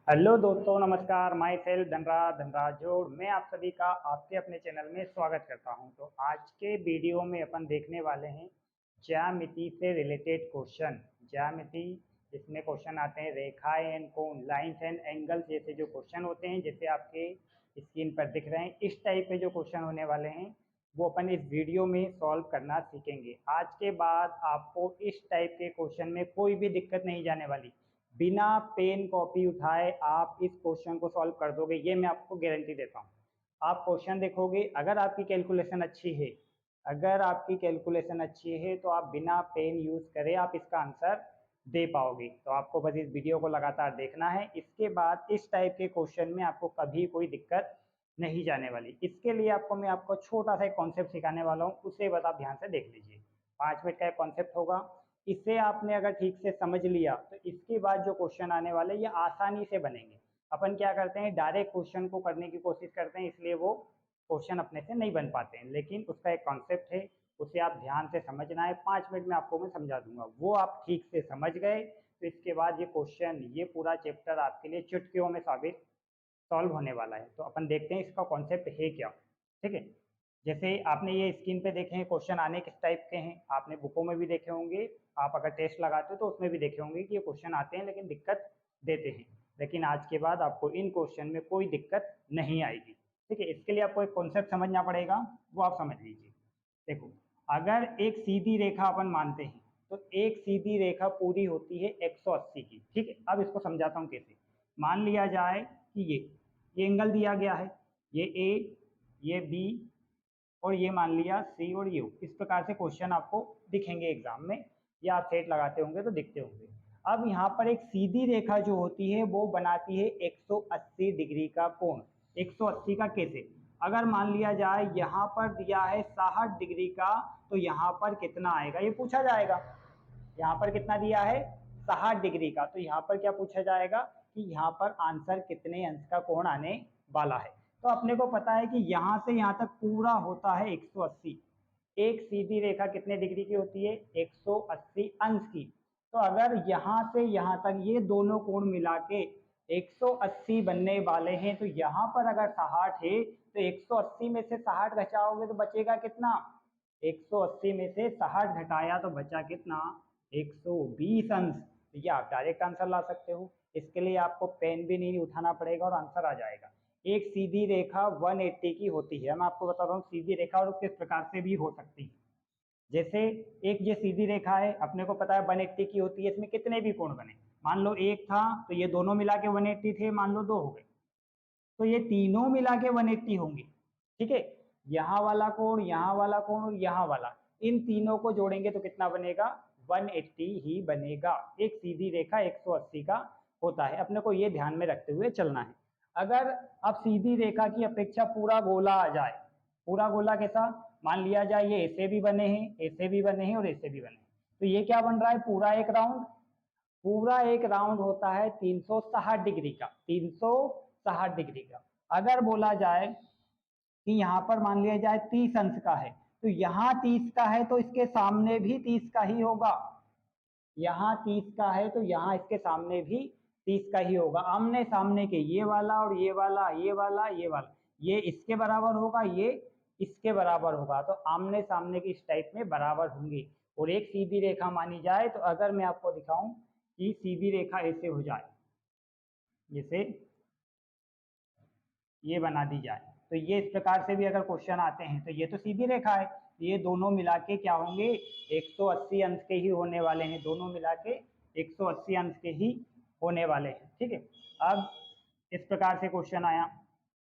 Hello दोस्तों, नमस्कार। My self Dhanraj जोड़ मैं आप सभी का आपके अपने चैनल में स्वागत करता हूं। तो आज के वीडियो में अपन देखने वाले हैं ज्यामिति से रिलेटेड क्वेश्चन। ज्यामिति, इसमें क्वेश्चन आते हैं रेखाएं एंड कोण, लाइंस एंड एंगल्स जैसे जो क्वेश्चन होते हैं, जैसे आपके स्क्रीन पर दिख रहे हैं, इस टाइप के जो क्वेश्चन होने वाले हैं वो अपन इस वीडियो में सॉल्व करना सीखेंगे। आज के बाद आपको इस टाइप के क्वेश्चन में कोई भी दिक्कत नहीं जाने वाली। बिना पेन कॉपी उठाए आप इस क्वेश्चन को सॉल्व कर दोगे, ये मैं आपको गारंटी देता हूँ। आप क्वेश्चन देखोगे, अगर आपकी कैलकुलेशन अच्छी है, तो आप बिना पेन यूज करे आप इसका आंसर दे पाओगे। तो आपको बस इस वीडियो को लगातार देखना है। इसके बाद इस टाइप के क्वेश्चन में आपको कभी कोई दिक्कत नहीं जाने वाली। इसके लिए मैं आपको छोटा सा एक कॉन्सेप्ट सिखाने वाला हूँ, उसे बस आप ध्यान से देख लीजिए। 5 मिनट का एक कॉन्सेप्ट होगा, इसे आपने अगर ठीक से समझ लिया तो इसके बाद जो क्वेश्चन आने वाले ये आसानी से बनेंगे। अपन क्या करते हैं, डायरेक्ट क्वेश्चन को करने की कोशिश करते हैं, इसलिए वो क्वेश्चन अपने से नहीं बन पाते हैं। लेकिन उसका एक कॉन्सेप्ट है, उसे आप ध्यान से समझना है। 5 मिनट में आपको मैं समझा दूंगा, वो आप ठीक से समझ गए तो इसके बाद ये क्वेश्चन, ये पूरा चैप्टर आपके लिए चुटकियों में साबित सॉल्व होने वाला है। तो अपन देखते हैं इसका कॉन्सेप्ट है क्या। ठीक है, जैसे आपने ये स्क्रीन पे देखे हैं क्वेश्चन आने किस टाइप के हैं, आपने बुकों में भी देखे होंगे, आप अगर टेस्ट लगाते हो तो उसमें भी देखे होंगे कि ये क्वेश्चन आते हैं लेकिन दिक्कत देते हैं। लेकिन आज के बाद आपको इन क्वेश्चन में कोई दिक्कत नहीं आएगी। ठीक है, इसके लिए आपको एक कॉन्सेप्ट समझना पड़ेगा, वो आप समझ लीजिए। देखो, अगर एक सीधी रेखा अपन मानते हैं तो एक सीधी रेखा पूरी होती है 180 की। ठीक है, अब इसको समझाता हूँ कैसे। मान लिया जाए कि ये एंगल दिया गया है, ये ए, ये बी और ये मान लिया सी और यू। इस प्रकार से क्वेश्चन आपको दिखेंगे एग्जाम में, या आप सेट लगाते होंगे तो दिखते होंगे। अब यहाँ पर एक सीधी रेखा जो होती है वो बनाती है 180 डिग्री का कोण। 180 का कैसे, अगर मान लिया जाए यहाँ पर दिया है 60 डिग्री का, तो यहाँ पर कितना आएगा ये पूछा जाएगा। यहाँ पर कितना दिया है, 60 डिग्री का, तो यहाँ पर क्या पूछा जाएगा कि यहाँ पर आंसर कितने अंश का कोण आने वाला है। तो अपने को पता है कि यहाँ से यहाँ तक पूरा होता है 180। एक सीधी रेखा कितने डिग्री की होती है, 180 अंश की। तो अगर यहाँ से यहाँ तक ये दोनों कोण मिला के 180 बनने वाले हैं, तो यहाँ पर अगर 60 है तो 180 में से 60 घटाओगे तो बचेगा कितना, 180 में से 60 घटाया तो बचा कितना, 120 अंश। तो ये आप डायरेक्ट आंसर ला सकते हो, इसके लिए आपको पेन भी नहीं उठाना पड़ेगा और आंसर आ जाएगा। एक सीधी रेखा 180 की होती है, मैं आपको बता रहा हूँ सीधी रेखा और किस प्रकार से भी हो सकती है। जैसे एक ये सीधी रेखा है, अपने को पता है 180 की होती है, इसमें कितने भी कोण बने, मान लो एक था तो ये दोनों मिला के 180 थे, मान लो दो हो गए तो ये तीनों मिला के 180 होंगे। ठीक है, यहाँ वाला कोण, यहाँ वाला कोण और यहाँ वाला, इन तीनों को जोड़ेंगे तो कितना बनेगा, 180 ही बनेगा। एक सीधी रेखा 180 का होता है, अपने को ये ध्यान में रखते हुए चलना है। अगर अब सीधी रेखा की अपेक्षा पूरा गोला आ जाए, पूरा गोला कैसा, मान लिया जाए ये ऐसे भी बने हैं, ऐसे भी बने हैं और ऐसे भी बने हैं, तो ये क्या बन रहा है, पूरा एक राउंड। पूरा एक राउंड होता है 360 डिग्री का, 360 डिग्री का। अगर बोला जाए कि यहाँ पर मान लिया जाए 30 अंश का है, तो यहाँ 30 का है तो इसके सामने भी 30 का ही होगा। यहाँ 30 का है तो यहाँ इसके सामने भी 30 का ही होगा। आमने सामने के ये वाला और ये वाला, ये वाला, ये वाला, ये इसके बराबर होगा, ये इसके बराबर होगा, तो आमने सामने के इस टाइप में बराबर होंगे। और एक सीधी रेखा मानी जाए, तो अगर मैं आपको दिखाऊं कि सीधी रेखा ऐसे हो जाए, जैसे ये बना दी जाए, तो ये इस प्रकार से भी अगर क्वेश्चन आते हैं, तो ये तो सीधी रेखा है, ये दोनों मिला के क्या होंगे, 180 अंश के ही होने वाले हैं, दोनों मिला के 180 अंश के ही होने वाले हैं। ठीक है, अब इस प्रकार से क्वेश्चन आया,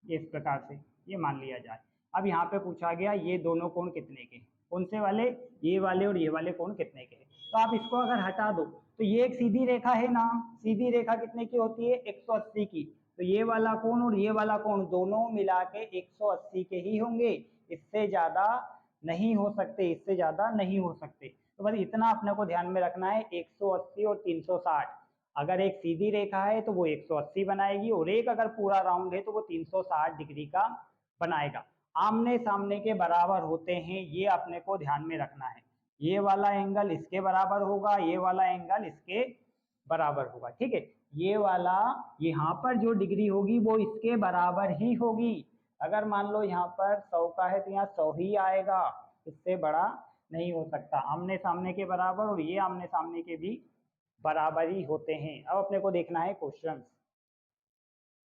इस प्रकार से ये मान लिया जाए। अब यहाँ पे पूछा गया ये दोनों कोण कितने के, कौन से वाले, ये वाले और ये वाले कोण कितने के हैं। तो आप इसको अगर हटा दो तो ये एक सीधी रेखा है ना, सीधी रेखा कितने की होती है, 180 की, तो ये वाला कोण और ये वाला कोण दोनों मिला के 180 के ही होंगे, इससे ज्यादा नहीं हो सकते, इससे ज्यादा नहीं हो सकते। तो बस इतना अपने को ध्यान में रखना है, 180 और 360, अगर एक सीधी रेखा है तो वो 180 बनाएगी, और एक अगर पूरा राउंड है तो वो 360 डिग्री का बनाएगा। आमने सामने के बराबर होते हैं, ये अपने को ध्यान में रखना है। ये वाला एंगल इसके बराबर होगा, ये वाला एंगल इसके बराबर होगा। ठीक है, ये वाला यहाँ पर जो डिग्री होगी वो इसके बराबर ही होगी। अगर मान लो यहाँ पर 100 का है तो यहाँ 100 ही आएगा, इससे बड़ा नहीं हो सकता। आमने सामने के बराबर और ये आमने सामने के भी बराबर ही होते हैं। अब अपने को देखना है क्वेश्चन।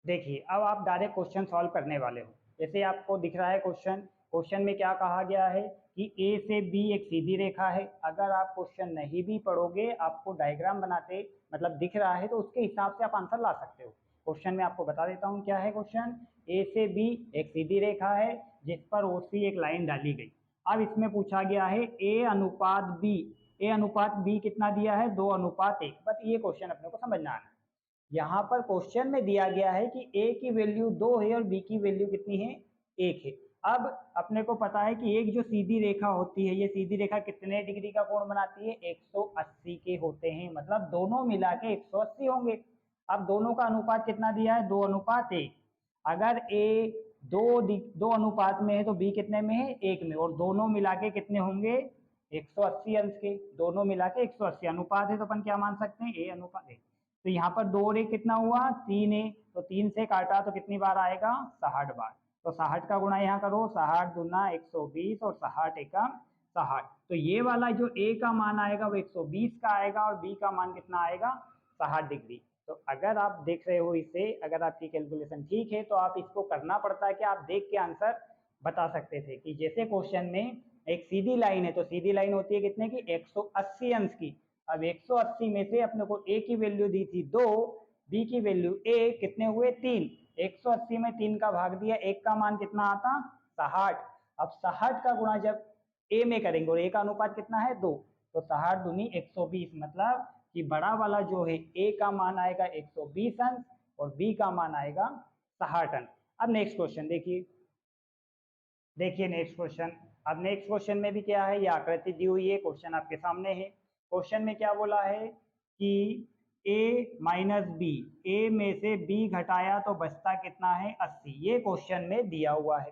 देखिए अब आप डायरेक्ट क्वेश्चन सॉल्व करने वाले हो। जैसे आपको दिख रहा है क्वेश्चन, क्वेश्चन में क्या कहा गया है कि ए से बी एक सीधी रेखा है। अगर आप क्वेश्चन नहीं भी पढ़ोगे, आपको डायग्राम बनाते मतलब दिख रहा है तो उसके हिसाब से आप आंसर ला सकते हो। क्वेश्चन में आपको बता देता हूँ क्या है क्वेश्चन। ए से बी एक सीधी रेखा है जिस पर ओ सी एक लाइन डाली गई। अब इसमें पूछा गया है ए अनुपात बी। ए अनुपात बी कितना दिया है, 2:1। बस ये क्वेश्चन अपने को समझना आना है। यहाँ पर क्वेश्चन में दिया गया है कि ए की वैल्यू 2 है और बी की वैल्यू कितनी है, 1 है। अब अपने को पता है कि एक जो सीधी रेखा होती है, ये सीधी रेखा कितने डिग्री का कोण बनाती है, 180 के होते हैं। मतलब दोनों मिला के 180 होंगे। अब दोनों का अनुपात कितना दिया है, 2:1। अगर ए दो अनुपात में है तो बी कितने में है, 1 में, और दोनों मिला के कितने होंगे, 180 अंश के। दोनों मिला के 180 अनुपात है तो अपन क्या मान सकते हैं, ए अनुपात ए। तो यहाँ पर 2 और 1 कितना हुआ, 3 है। तो 3 से काटा तो कितनी बार आएगा, 60 बार। तो 60 का गुणा यहाँ करो, 60 दूना 120 और 60 एकम 60। तो ये वाला जो ए का मान आएगा वो 120 का आएगा और बी का मान कितना आएगा, 60 डिग्री। तो अगर आप देख रहे हो इसे, अगर आपकी कैलकुलेशन ठीक है तो आप इसको करना पड़ता है कि आप देख के आंसर बता सकते थे। कि जैसे क्वेश्चन में एक सीधी लाइन है तो सीधी लाइन होती है कितने की, 180 अंश की। अब 180 में से अपने को ए की वैल्यू दी थी 2, बी की वैल्यू ए, कितने हुए 3। 180 में 3 का भाग दिया, एक का मान कितना आता, 60। अब 60 का गुणा जब ए में करेंगे और ए का अनुपात कितना है 2, तो 60 दूनी 120। मतलब कि बड़ा वाला जो है ए का मान आएगा 120 अंश और बी का मान आएगा 60 अंश। अब नेक्स्ट क्वेश्चन देखिए। देखिए नेक्स्ट क्वेश्चन। अब नेक्स्ट क्वेश्चन में भी क्या है, ये आकृति दी हुई है, क्वेश्चन आपके सामने है। क्वेश्चन में क्या बोला है कि a माइनस बी, ए में से b घटाया तो बचता कितना है, 80। ये क्वेश्चन में दिया हुआ है।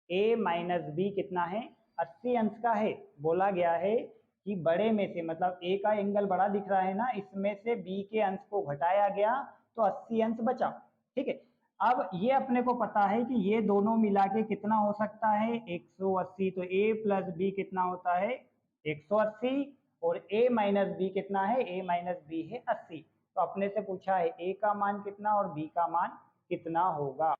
a माइनस बी कितना है, 80 अंश का है। बोला गया है कि बड़े में से, मतलब a का एंगल बड़ा दिख रहा है ना, इसमें से b के अंश को घटाया गया तो 80 अंश बचा। ठीक है, अब ये अपने को पता है कि ये दोनों मिला के कितना हो सकता है, 180। तो a प्लस बी कितना होता है, 180, और a माइनस बी कितना है, a माइनस बी है 80। तो अपने से पूछा है a का मान कितना और b का मान कितना होगा।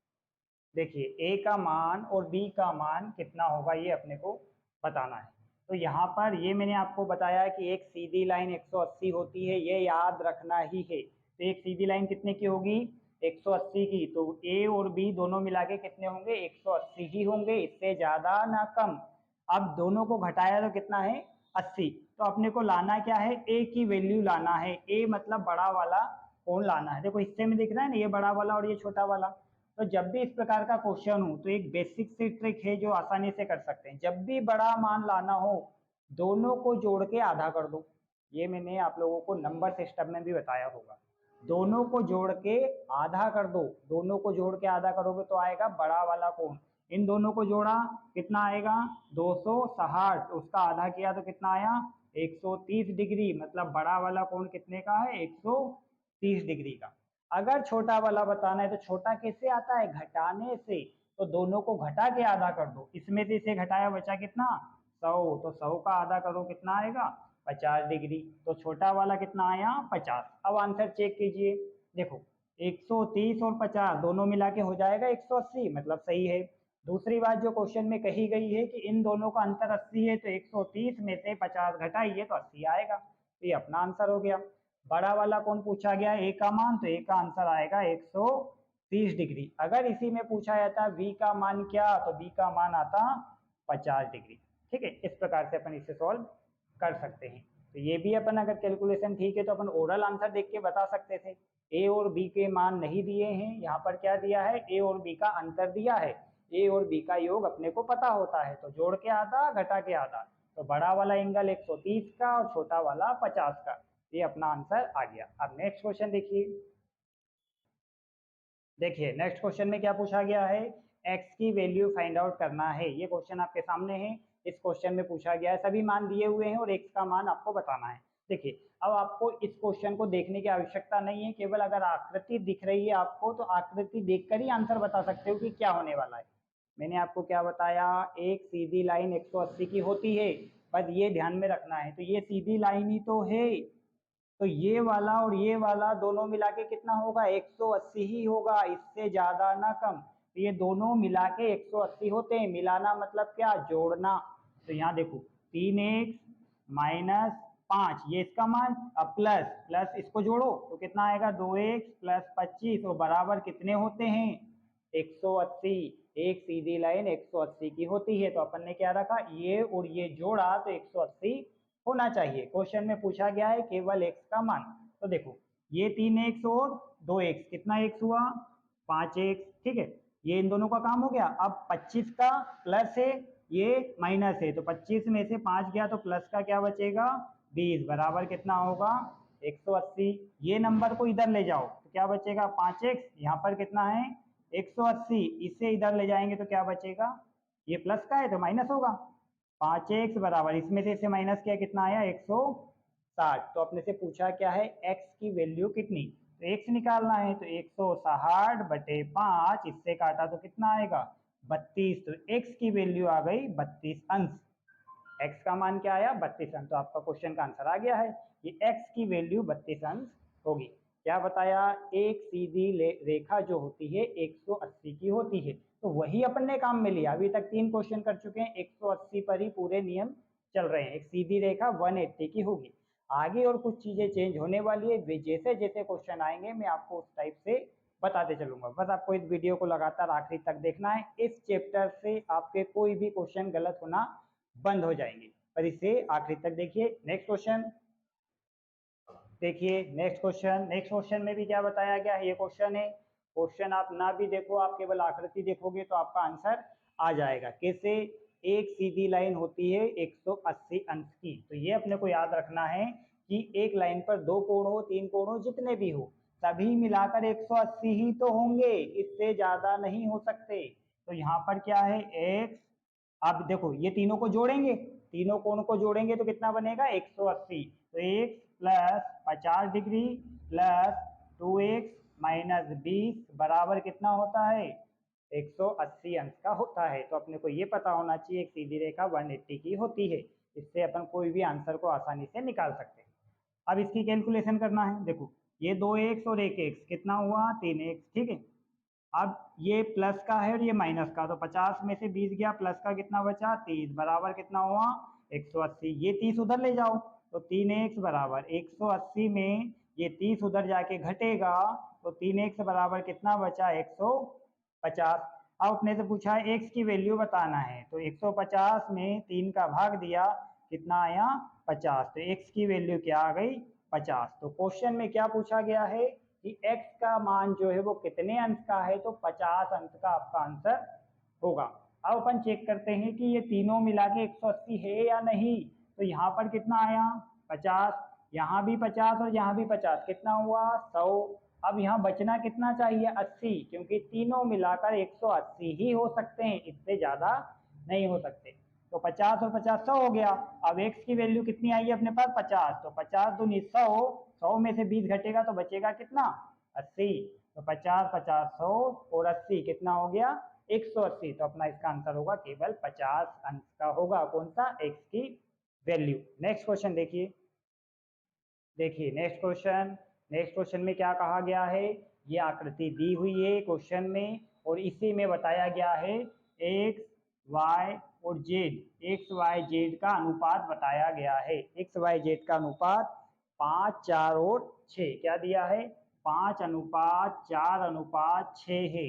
देखिए a का मान और b का मान कितना होगा ये अपने को बताना है। तो यहाँ पर ये मैंने आपको बताया कि एक सीधी लाइन 180 होती है, ये याद रखना ही है। तो एक सीधी लाइन कितने की होगी, 180 की। तो a और b दोनों मिला के कितने होंगे, 180 ही होंगे, इससे ज्यादा ना कम। अब दोनों को घटाया तो कितना है, 80। तो अपने को लाना क्या है, a की वैल्यू लाना है। a मतलब बड़ा वाला कोण लाना है। देखो हिस्से में दिख रहा है ना, ये बड़ा वाला और ये छोटा वाला। तो जब भी इस प्रकार का क्वेश्चन हो तो एक बेसिक सी ट्रिक है जो आसानी से कर सकते हैं। जब भी बड़ा मान लाना हो, दोनों को जोड़ के आधा कर दो। ये मैंने आप लोगों को नंबर सिस्टम में भी बताया होगा। दोनों को जोड़ के आधा कर दो। दोनों को जोड़ के आधा करोगे तो आएगा बड़ा वाला कोण। इन दोनों को जोड़ा कितना आएगा, 260। उसका आधा किया तो कितना आया, 130 डिग्री। मतलब बड़ा वाला कोण कितने का है, 130 डिग्री का। अगर छोटा वाला बताना है तो छोटा कैसे आता है, घटाने से। तो दोनों को घटा के आधा कर दो। इसमें से इसे घटाया, बचा कितना, 100। तो 100 का आधा करो कितना आएगा, 50 डिग्री। तो छोटा वाला कितना आया, 50। अब आंसर चेक कीजिए। देखो 130 और 50 दोनों मिला के हो जाएगा 180, मतलब सही है। दूसरी बात जो क्वेश्चन में कही गई है कि इन दोनों का अंतर 80 है, तो 130 में से 50 घटाइए तो 80 आएगा। तो ये अपना आंसर हो गया। बड़ा वाला कौन पूछा गया, ए का मान, तो ए का आंसर आएगा 130 डिग्री। अगर इसी में पूछा जाता बी का मान क्या, तो बी का मान आता 50 डिग्री। ठीक है, इस प्रकार से अपन इसे सॉल्व कर सकते हैं। तो ये भी अपन अगर कैलकुलेशन ठीक है तो अपन ओरल आंसर देख के बता सकते थे। ए और बी के मान नहीं दिए हैं, यहाँ पर क्या दिया है, ए और बी का अंतर दिया है। ए और बी का योग अपने को पता होता है, तो जोड़ के आधा घटा के आधा। तो बड़ा वाला एंगल 130 का और छोटा वाला 50 का। ये अपना आंसर आ गया। अब नेक्स्ट क्वेश्चन देखिए। देखिए नेक्स्ट क्वेश्चन में क्या पूछा गया है, x की वैल्यू फाइंड आउट करना है। ये क्वेश्चन आपके सामने है। इस क्वेश्चन में पूछा गया है, सभी मान दिए हुए हैं और x का मान आपको बताना है। देखिए, अब आपको इस क्वेश्चन को देखने की आवश्यकता नहीं है, केवल अगर आकृति दिख रही है आपको तो आकृति देखकर ही आंसर बता सकते हो कि क्या होने वाला है। मैंने आपको क्या बताया, एक सीधी लाइन 180 की होती है, बस ये ध्यान में रखना है। तो ये सीधी लाइन ही तो है, तो ये वाला और ये वाला दोनों मिला के कितना होगा, 180 ही होगा, इससे ज्यादा ना कम। तो ये दोनों मिला के 180 होते हैं। मिलाना मतलब क्या, जोड़ना। तो यहाँ देखो 3x माइनस 5, ये इसका मान, अब प्लस प्लस इसको जोड़ो तो कितना आएगा, 2x प्लस 25, और बराबर कितने होते हैं, 180। एक सीधी लाइन 180 की होती है, तो अपन ने क्या रखा, ये और ये जोड़ा तो 180 होना चाहिए। क्वेश्चन में पूछा गया है केवल x का मान। तो देखो ये 3x और 2x, कितना x हुआ, 5x, ठीक है। ये इन दोनों का काम हो गया। अब 25 का प्लस है, ये माइनस है, तो 25 में से 5 गया तो प्लस का क्या बचेगा, 20, बराबर कितना होगा, 180। ये नंबर को इधर ले जाओ तो क्या बचेगा, 5x, यहाँ पर कितना है 180, इसे इधर ले जाएंगे तो क्या बचेगा, ये प्लस का है तो माइनस होगा। 5x बराबर, इसमें से इसे माइनस किया, कितना आया 160। तो अपने से पूछा क्या है, x की वैल्यू कितनी, तो x निकालना है, तो 160 बटे 5, इससे काटा तो कितना आएगा 32। तो x की वैल्यू आ गई 32 अंश। x का मान क्या आया, 32 अंश। तो आपका क्वेश्चन का आंसर आ गया है, ये x की वैल्यू 32 अंश होगी। क्या बताया, एक सीधी रेखा जो होती है 180 की होती है, तो वही अपन ने काम में लिया। अभी तक 3 क्वेश्चन कर चुके हैं, 180 पर ही पूरे नियम चल रहे हैं। एक सीधी रेखा 180 की होगी। आगे और कुछ चीजें चेंज होने वाली है, जैसे जैसे क्वेश्चन आएंगे मैं आपको उस टाइप से बताते चलूंगा। बस आपको इस वीडियो को लगातार आखिरी तक देखना है। इस चैप्टर से आपके कोई भी क्वेश्चन गलत होना बंद हो जाएंगे, पर इसे आखिरी तक देखिए। नेक्स्ट क्वेश्चन देखिए, नेक्स्ट क्वेश्चन में भी क्या बताया गया है, ये क्वेश्चन है। क्वेश्चन आप ना भी देखो, आप केवल आकृति देखोगे तो आपका आंसर आ जाएगा। कैसे, एक सीधी लाइन होती है 180 अंश की, तो ये अपने को याद रखना है कि एक लाइन पर 2 कोण हो, 3 कोण हो, जितने भी हो सभी मिलाकर 180 ही तो होंगे, इससे ज्यादा नहीं हो सकते। तो यहाँ पर क्या है, x, आप देखो ये तीनों को जोड़ेंगे, तीनों कोण को जोड़ेंगे तो कितना बनेगा 180। तो x plus 50 degree plus 2x minus 20 बराबर कितना होता है, 180 अंश का होता है। तो अपने को ये पता होना चाहिए एक सीधी रेखा 180 की होती है। इससे अपन कोई भी आंसर को आसानी से निकाल सकते हैं। अब इसकी कैलकुलेशन करना है। देखो ये 2x और 1x कितना हुआ, 3x, ठीक है। अब ये प्लस का है और ये माइनस का, तो 50 में से 20 गया, प्लस का कितना बचा 30, बराबर कितना हुआ 180। ये 30 उधर ले जाओ तो 3x बराबर 180 में ये 30 उधर जाके घटेगा, तो 3x बराबर कितना बचा 150। अब अपने से पूछा है x की वैल्यू बताना है, तो 150 में 3 का भाग दिया, कितना आया 50, तो x की वैल्यू क्या आ गई 50। तो क्वेश्चन में क्या पूछा गया है कि x का मान जो है वो कितने अंश का है, तो 50 अंश का आपका आंसर होगा। अब अपन चेक करते हैं कि ये तीनों मिला के 180 है या नहीं। तो यहाँ पर कितना आया 50, यहाँ भी 50 और यहाँ भी 50, कितना हुआ 100। अब यहाँ बचना कितना चाहिए 80, क्योंकि तीनों मिलाकर 180 ही हो सकते हैं, इससे ज्यादा नहीं हो सकते। तो 50 और 50 100 हो गया। अब x की वैल्यू कितनी आई है अपने पास 50, तो 50 दूनी 100, 100 में से 20 घटेगा तो बचेगा कितना 80। तो 50 50 100 और 80 कितना हो गया 180। तो अपना इसका आंसर होगा केवल 50 अंश का होगा, कौन सा, x की वैल्यू। नेक्स्ट क्वेश्चन देखिए, नेक्स्ट क्वेश्चन में क्या कहा गया है, ये आकृति दी हुई है क्वेश्चन में, और इसी में बताया गया है x y और z, एक्स वाई जेड का अनुपात बताया गया है। एक्स वाई जेड का अनुपात 5 4 और 6 क्या दिया है, 5 अनुपात 4 अनुपात 6 है।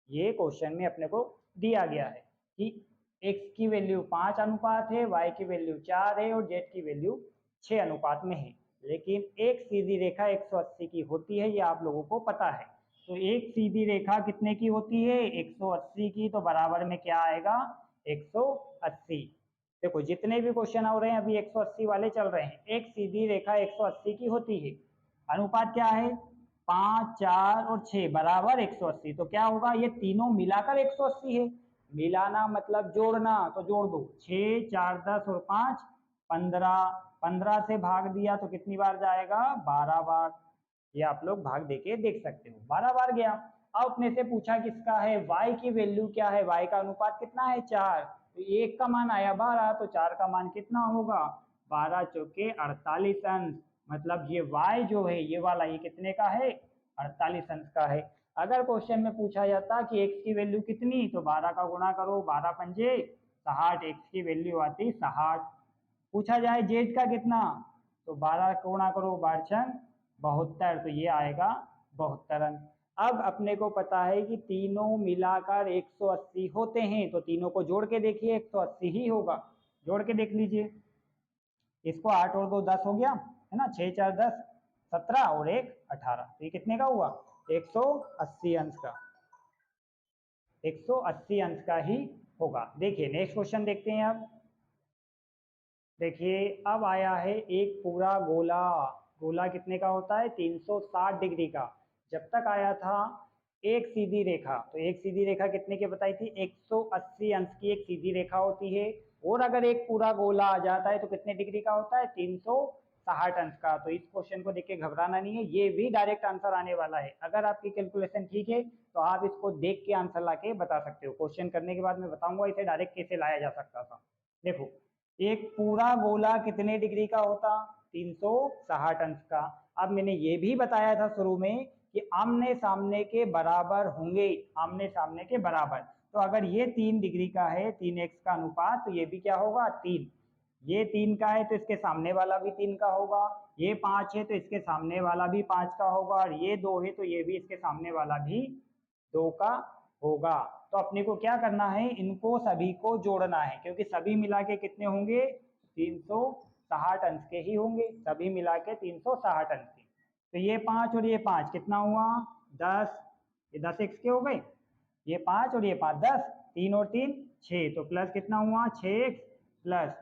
ये क्वेश्चन में अपने को दिया गया है कि x की वैल्यू 5 अनुपात है, y की वैल्यू 4 है और z की वैल्यू 6 अनुपात में है। लेकिन एक सीधी रेखा 180 की होती है, ये आप लोगों को पता है। तो एक सीधी रेखा कितने की होती है 180 की, तो बराबर में क्या आएगा 180। देखो जितने भी क्वेश्चन हो रहे हैं अभी 180 वाले चल रहे हैं। एक सीधी रेखा 180 की होती है, अनुपात क्या है 5 4 और 6 बराबर 180। तो क्या होगा, ये तीनों मिलाकर 180 है। मिलाना मतलब जोड़ना, तो जोड़ दो 6 4 10 और 5 15 से भाग दिया तो कितनी बार जाएगा? 12 बार। ये आप लोग भाग देके देख सकते हो, 12 बार गया। अब अपने से पूछा किसका है, y की वैल्यू क्या है, y का अनुपात कितना है? 4। तो 1 का मान आया 12, तो 4 का मान कितना होगा? 12 चौके 48 अंश। मतलब ये y जो है ये वाला, ये कितने का है? 48 अंश का है। अगर क्वेश्चन में पूछा जाता कि x की वैल्यू कितनी, तो 12 का गुणा करो, 12 पंजे 60, x की वैल्यू आती 60। पूछा जाए z का कितना, तो 12 का गुणा करो, 12 72, तो ये आएगा 72 अंक। अब अपने को पता है कि तीनों मिलाकर 180 होते हैं, तो तीनों को जोड़ के देखिए 180 ही होगा। जोड़ के देख लीजिए, इसको 8 और 2 10 हो गया है ना, 6 4 10 17 और 1 18, तो ये कितने का हुआ? 180 अंश का, 180 अंश का ही होगा। देखिए नेक्स्ट क्वेश्चन देखते हैं। अब देखिए, अब आया है एक पूरा गोला। गोला कितने का होता है? 360 डिग्री का। जब तक आया था एक सीधी रेखा, तो एक सीधी रेखा कितने की बताई थी? 180 अंश की एक सीधी रेखा होती है। और अगर एक पूरा गोला आ जाता है तो कितने डिग्री का होता है? 360 अंश का। तो इस क्वेश्चन को देख के घबराना नहीं है, ये भी डायरेक्ट आंसर आने वाला है। अगर आपकी कैलकुलेशन ठीक है तो आप इसको देख के आंसर ला के बता सकते हो। क्वेश्चन करने के बाद मैं बताऊंगा इसे डायरेक्ट कैसे लाया जा सकता था। देखो, एक पूरा गोला कितने डिग्री का होता? 360 अंश का। अब मैंने ये भी बताया था शुरू में कि आमने सामने के बराबर होंगे, आमने सामने के बराबर। तो अगर ये 3 डिग्री का है, 3x का अनुपात, तो ये भी क्या होगा? 3। ये 3 का है तो इसके सामने वाला भी 3 का होगा। ये 5 है तो इसके सामने वाला भी 5 का होगा। और ये 2 है तो ये भी इसके सामने वाला भी 2 का होगा। तो अपने को क्या करना है? इनको सभी को जोड़ना है, क्योंकि सभी मिला के कितने होंगे? 360 अंश के ही होंगे, सभी मिला के 360 अंश के। तो ये 5 और ये 5 कितना हुआ? 10। ये 10 एक्स के हो गए, ये 5 और ये 5 10, 3 और 3 6, तो प्लस कितना हुआ? 6x प्लस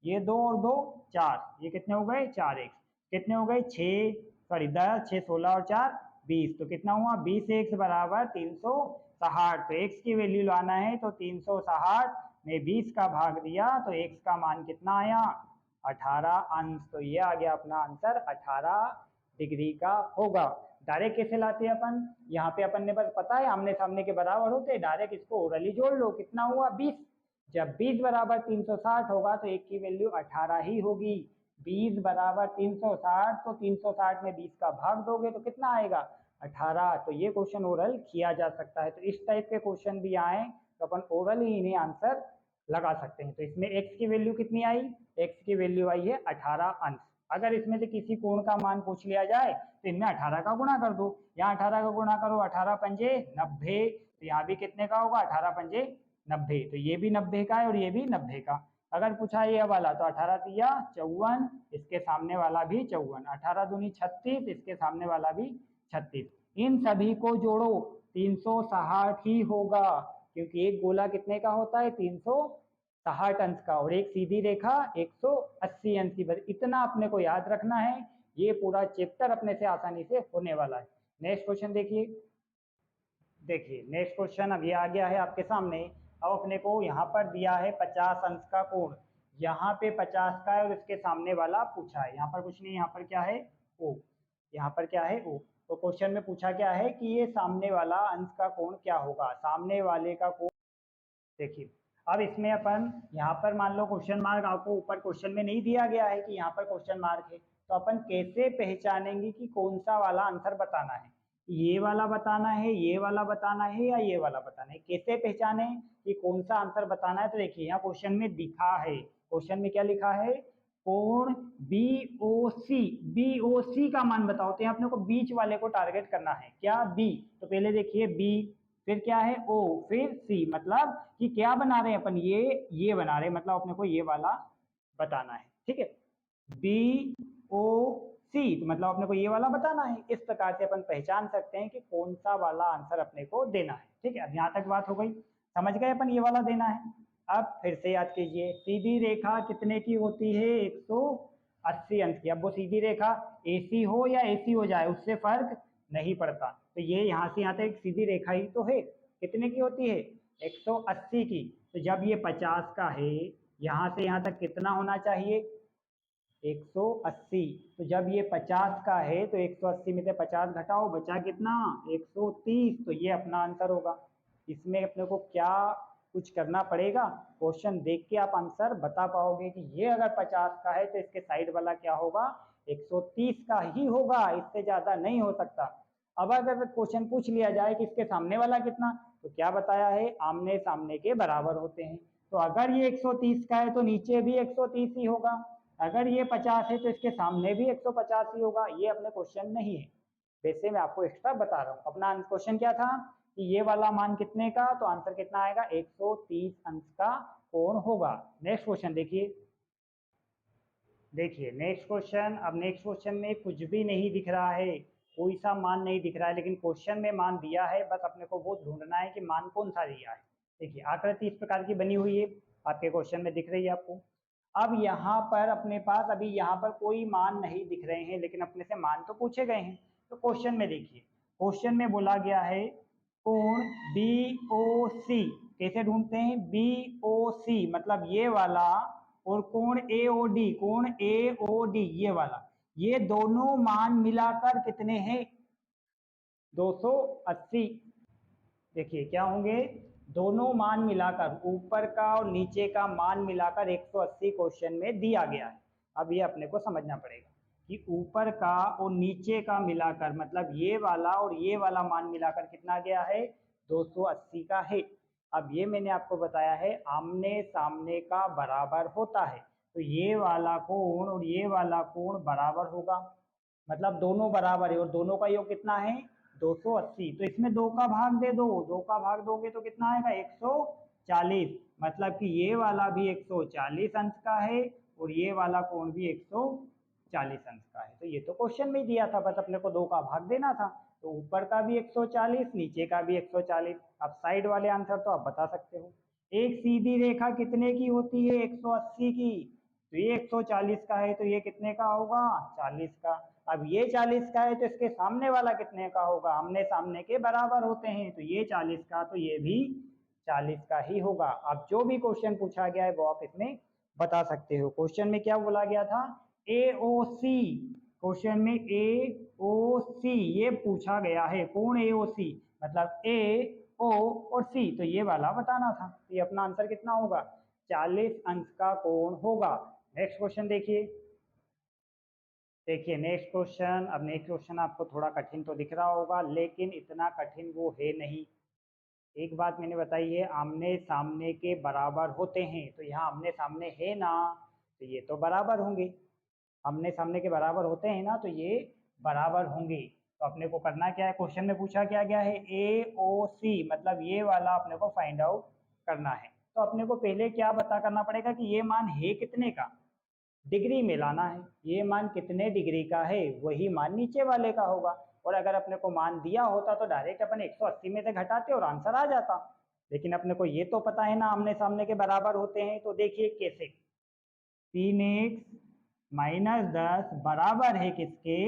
ये 2 और 2 4, ये कितने हो गए? 4x। कितने हो गए? 6 सॉरी 10 6 16 और 4 20, तो कितना हुआ? 20x बराबर 360। तो x की वैल्यू लाना है तो 360 में 20 का भाग दिया तो x का मान कितना आया? 18 अंश। तो ये आ गया अपना आंसर, 18 डिग्री का होगा। डायरेक्ट कैसे लाते हैं अपन? यहाँ पे अपन ने बस पता है आमने सामने के बराबर होते हैं, डायरेक्ट इसको ओरली जोड़ लो। कितना हुआ? 20। जब 20 बराबर 360 होगा तो एक की वैल्यू 18 ही होगी। 20 बराबर 360, तो 360 में 20 का भाग दोगे तो कितना आएगा? 18। तो ये क्वेश्चन ओरल किया जा सकता है। तो इस टाइप के क्वेश्चन भी आए तो अपन ओरल ही इन्हें आंसर लगा सकते हैं। तो इसमें x की वैल्यू कितनी आई? x की वैल्यू आई है 18 अंश। अगर इसमें से किसी कोण का मान पूछ लिया जाए तो इनमें 18 का गुणा कर दो। यहाँ 18 का गुणा करो, 18 पंजे 90, तो यहाँ भी कितने का होगा? 18 पंजे 90, तो ये भी 90 का है और ये भी 90 का। अगर पूछा ये वाला तो 18 तिया 54, इसके सामने वाला भी 54, 18 दूनी 36, इसके सामने वाला भी 36। इन सभी को जोड़ो, 360 ही होगा, क्योंकि एक गोला कितने का होता है? 360 अंश का, और एक सीधी रेखा 180 अंश की। बस इतना अपने को याद रखना है, ये पूरा चैप्टर अपने से आसानी से होने वाला है। नेक्स्ट क्वेश्चन देखिए। देखिए नेक्स्ट क्वेश्चन अब ये आ गया है आपके सामने। अब अपने को यहाँ पर दिया है 50 अंश का कोण। यहाँ पे 50 का है और इसके सामने वाला पूछा है। यहाँ पर कुछ नहीं, यहाँ पर क्या है? ओ। यहाँ पर क्या है? ओ। तो क्वेश्चन में पूछा क्या है कि ये सामने वाला अंश का कोण क्या होगा? सामने वाले का कोण देखिए। अब इसमें अपन यहाँ पर मान लो क्वेश्चन मार्क आपको ऊपर क्वेश्चन में नहीं दिया गया है कि यहाँ पर क्वेश्चन मार्क है, तो अपन कैसे पहचानेंगे कि कौन सा वाला आंसर बताना है? ये वाला बताना है, ये वाला बताना है, या ये वाला बताना है? कैसे पहचाने कि कौन सा आंसर बताना है? तो देखिए यहाँ क्वेश्चन में दिखा है, क्वेश्चन में क्या लिखा है? कोण BOC, BOC का मान बताओ। तो यहाँ अपने को बीच वाले को टारगेट करना है। क्या? B। तो पहले देखिए B, फिर क्या है? O, फिर C। मतलब कि क्या बना रहे हैं अपन? ये बना रहे हैं, मतलब अपने को ये वाला बताना है। ठीक है, BOC, तो मतलब अपने को ये वाला बताना है। इस प्रकार से अपन पहचान सकते हैं कि कौन सा वाला आंसर अपने को देना है। ठीक है, अब यहाँ तक बात हो गई, समझ गए अपन ये वाला देना है। अब फिर से याद कीजिए, सीधी रेखा कितने की होती है? 180 अंश की। अब वो सीधी रेखा AC हो या AC हो जाए उससे फर्क नहीं पड़ता। तो ये यहाँ से यहाँ तक एक सीधी रेखा ही तो है। कितने की होती है? 180 की। तो जब ये 50 का है, यहाँ से यहाँ तक कितना होना चाहिए? 180। तो जब ये 50 का है तो 180 में से 50 घटाओ, बचा कितना 130। तो ये अपना आंसर होगा। इसमें अपने को क्या कुछ करना पड़ेगा, क्वेश्चन देख के आप आंसर बता पाओगे कि ये अगर 50 का है तो इसके साइड वाला क्या होगा, 130 का ही होगा, इससे ज्यादा नहीं हो सकता। अब अगर क्वेश्चन पूछ लिया जाए कि इसके सामने वाला कितना, तो क्या बताया है, आमने सामने के बराबर होते हैं। तो अगर ये 130 का है तो नीचे भी 130 ही होगा, अगर ये 50 है तो इसके सामने भी 150 ही होगा। ये अपने क्वेश्चन नहीं है, वैसे मैं आपको एक्स्ट्रा बता रहा हूँ। अपना क्वेश्चन क्या था कि ये वाला मान कितने का, तो आंसर कितना आएगा, 130 अंश का कोण होगा। नेक्स्ट क्वेश्चन देखिए। देखिए नेक्स्ट क्वेश्चन। अब नेक्स्ट क्वेश्चन में कुछ भी नहीं दिख रहा है, कोई सा मान नहीं दिख रहा है, लेकिन क्वेश्चन में मान दिया है, बस अपने को वो ढूंढना है कि मान कौन सा दिया है। देखिए आकृति इस प्रकार की बनी हुई है, आपके क्वेश्चन में दिख रही है आपको। अब यहाँ पर अपने पास अभी यहाँ पर कोई मान नहीं दिख रहे हैं, लेकिन अपने से मान तो पूछे गए हैं। तो क्वेश्चन में देखिए, क्वेश्चन में बोला गया है कोण BOC। कैसे ढूंढते हैं, BOC मतलब ये वाला, और कोण AOD, कोण AOD ये वाला, ये दोनों मान मिलाकर कितने हैं, 280। देखिए क्या होंगे, दोनों मान मिलाकर, ऊपर का और नीचे का मान मिलाकर 180 क्वेश्चन में दिया गया है। अब ये अपने को समझना पड़ेगा कि ऊपर का और नीचे का मिलाकर, मतलब ये वाला और ये वाला मान मिलाकर कितना गया है, 280 का है। अब ये मैंने आपको बताया है आमने सामने का बराबर होता है, तो ये वाला कोण और ये वाला कोण बराबर होगा, मतलब दोनों बराबर है, और दोनों का योग कितना है, 280। तो इसमें 2 का भाग दे दो, 2 का भाग दोगे तो कितना आएगा, 140। मतलब कि ये वाला भी 140 अंश का है और ये वाला कोण भी 140 अंश का है। तो ये तो क्वेश्चन में दिया था, बस अपने को 2 का भाग देना था। तो ऊपर का भी 140, नीचे का भी 140। अब साइड वाले आंसर तो आप बता सकते हो। एक सीधी रेखा कितने की होती है, 180 की। तो ये 140 का है तो ये कितने का होगा, 40 का। अब ये 40 का है तो इसके सामने वाला कितने का होगा, आमने सामने के बराबर होते हैं, तो ये 40 का, तो ये भी 40 का ही होगा। अब जो भी क्वेश्चन पूछा गया है वो आप इसमें बता सकते हो। क्वेश्चन में क्या बोला गया था, AOC, क्वेश्चन में AOC ये पूछा गया है, कोण AOC मतलब A O और C, तो ये वाला बताना था। तो ये अपना आंसर कितना होगा, 40 अंश का कोण होगा। नेक्स्ट क्वेश्चन देखिए। देखिए नेक्स्ट क्वेश्चन। अब नेक्स्ट क्वेश्चन आपको थोड़ा कठिन तो दिख रहा होगा, लेकिन इतना कठिन वो है नहीं। एक बात मैंने बताई है, आमने सामने के बराबर होते हैं, तो यहाँ आमने सामने है ना, तो ये तो बराबर होंगे। आमने सामने के बराबर होते हैं ना, तो ये बराबर होंगे। तो अपने को करना क्या है, क्वेश्चन में पूछा क्या गया है, AOC मतलब ये वाला अपने को फाइंड आउट करना है। तो अपने को पहले क्या पता करना पड़ेगा कि ये मान है कितने का, डिग्री में लाना है। ये मान कितने डिग्री का है, वही मान नीचे वाले का होगा। और अगर अपने को मान दिया होता तो डायरेक्ट अपन 180 में से घटाते और आंसर आ जाता, लेकिन अपने को ये तो पता है ना आमने सामने के बराबर होते हैं। तो देखिए कैसे, 3x माइनस 10 बराबर है किसके,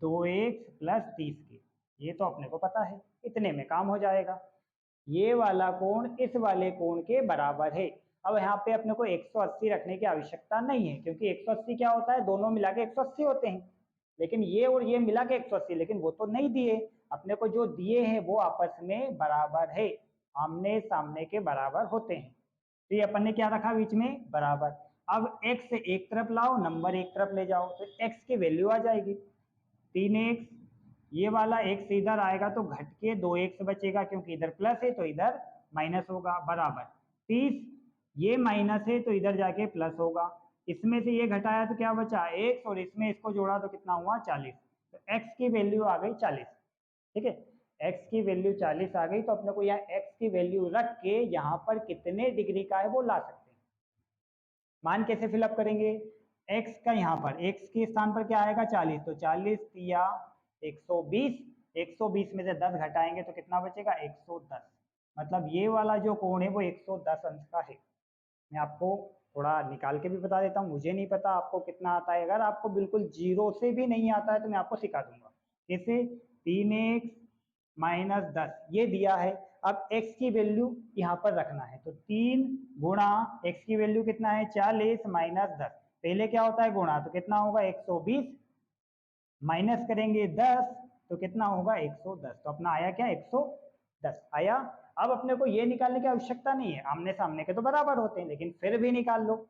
2x प्लस 30 के। ये तो अपने को पता है, इतने में काम हो जाएगा। ये वाला कोण इस वाले कोण के बराबर है। अब यहाँ पे अपने को 180 रखने की आवश्यकता नहीं है, क्योंकि 180 क्या होता है, दोनों मिला के 180 होते हैं। लेकिन ये और ये मिला के 180, लेकिन वो तो नहीं दिए अपने को, जो दिए हैं वो आपस में बराबर है, आमने सामने के बराबर होते हैं। तो ये अपन ने क्या रखा बीच में, बराबर। अब x एक तरफ लाओ, नंबर एक तरफ ले जाओ, तो x की वैल्यू आ जाएगी 3x। ये वाला x इधर आएगा तो घट के 2x बचेगा, क्योंकि इधर प्लस है तो इधर माइनस होगा, बराबर 30। ये माइनस है तो इधर जाके प्लस होगा, इसमें से ये घटाया तो क्या बचा x, और इसमें इसको जोड़ा तो कितना हुआ 40। तो x की वैल्यू आ गई 40। ठीक है, x की वैल्यू 40 आ गई। तो अपने को यहाँ x की वैल्यू रख के यहाँ पर कितने डिग्री का है वो ला सकते हैं। मान कैसे फिलअप करेंगे, x का यहाँ पर x के स्थान पर क्या आएगा 40, तो 40 या 120, 120 में से 10 घटाएंगे तो कितना बचेगा 110। मतलब ये वाला जो कोण है वो 110 अंश का है। मैं आपको थोड़ा निकाल के भी बता देता हूँ, मुझे नहीं पता आपको कितना आता है, अगर आपको बिल्कुल जीरो से भी नहीं आता है तो मैं आपको सिखा दूंगा। जैसे 3x माइनस 10 ये दिया है, अब x की वैल्यू यहाँ पर रखना है, तो 3 गुणा x की वैल्यू कितना है 40 माइनस 10, पहले क्या होता है गुणा, तो कितना होगा 120, माइनस करेंगे 10 तो कितना होगा 110। तो अपना आया क्या 110 आया। अब अपने को ये निकालने की आवश्यकता नहीं है, आमने सामने के तो बराबर होते हैं, लेकिन फिर भी निकाल लो।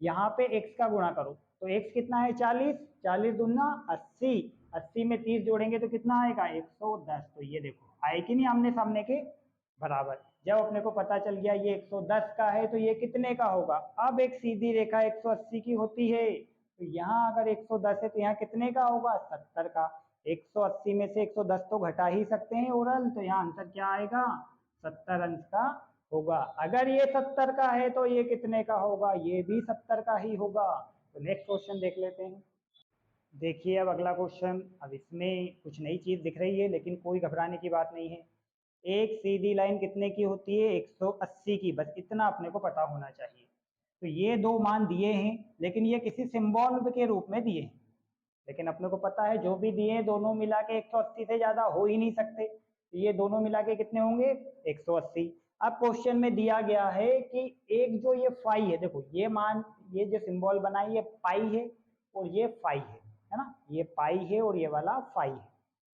यहाँ पे x का गुणा करो तो x कितना है 40, 40 दूना 80, 80 में 30 जोड़ेंगे तो कितना आएगा 110। तो ये देखो आए कि नहीं आमने सामने के बराबर। जब अपने को पता चल गया ये 110 का है तो ये कितने का होगा, अब एक सीधी रेखा 180 की होती है, तो यहाँ अगर 110 है तो यहाँ कितने का होगा 70 का। 180 में से 110 तो घटा ही सकते हैं ओरल, तो यहाँ आंसर क्या आएगा 70 अंश का होगा। अगर ये 70 का है तो ये कितने का होगा, ये भी 70 का ही होगा। तो नेक्स्ट क्वेश्चन देख लेते हैं। देखिए अब अगला क्वेश्चन, अब इसमें कुछ नई चीज दिख रही है लेकिन कोई घबराने की बात नहीं है। एक सीधी लाइन कितने की होती है 180 की, बस इतना अपने को पता होना चाहिए। तो ये दो मान दिए हैं लेकिन ये किसी सिंबल के रूप में दिए हैं, लेकिन अपने को पता है जो भी दिए हैं दोनों मिला के 180 से ज्यादा हो ही नहीं सकते, तो ये दोनों मिला के कितने होंगे 180। अब क्वेश्चन में दिया गया है कि एक जो ये फाई है, देखो ये मान, ये जो सिंबल बना है ये पाई है और ये फाई है ना, ये पाई है और ये वाला फाई है।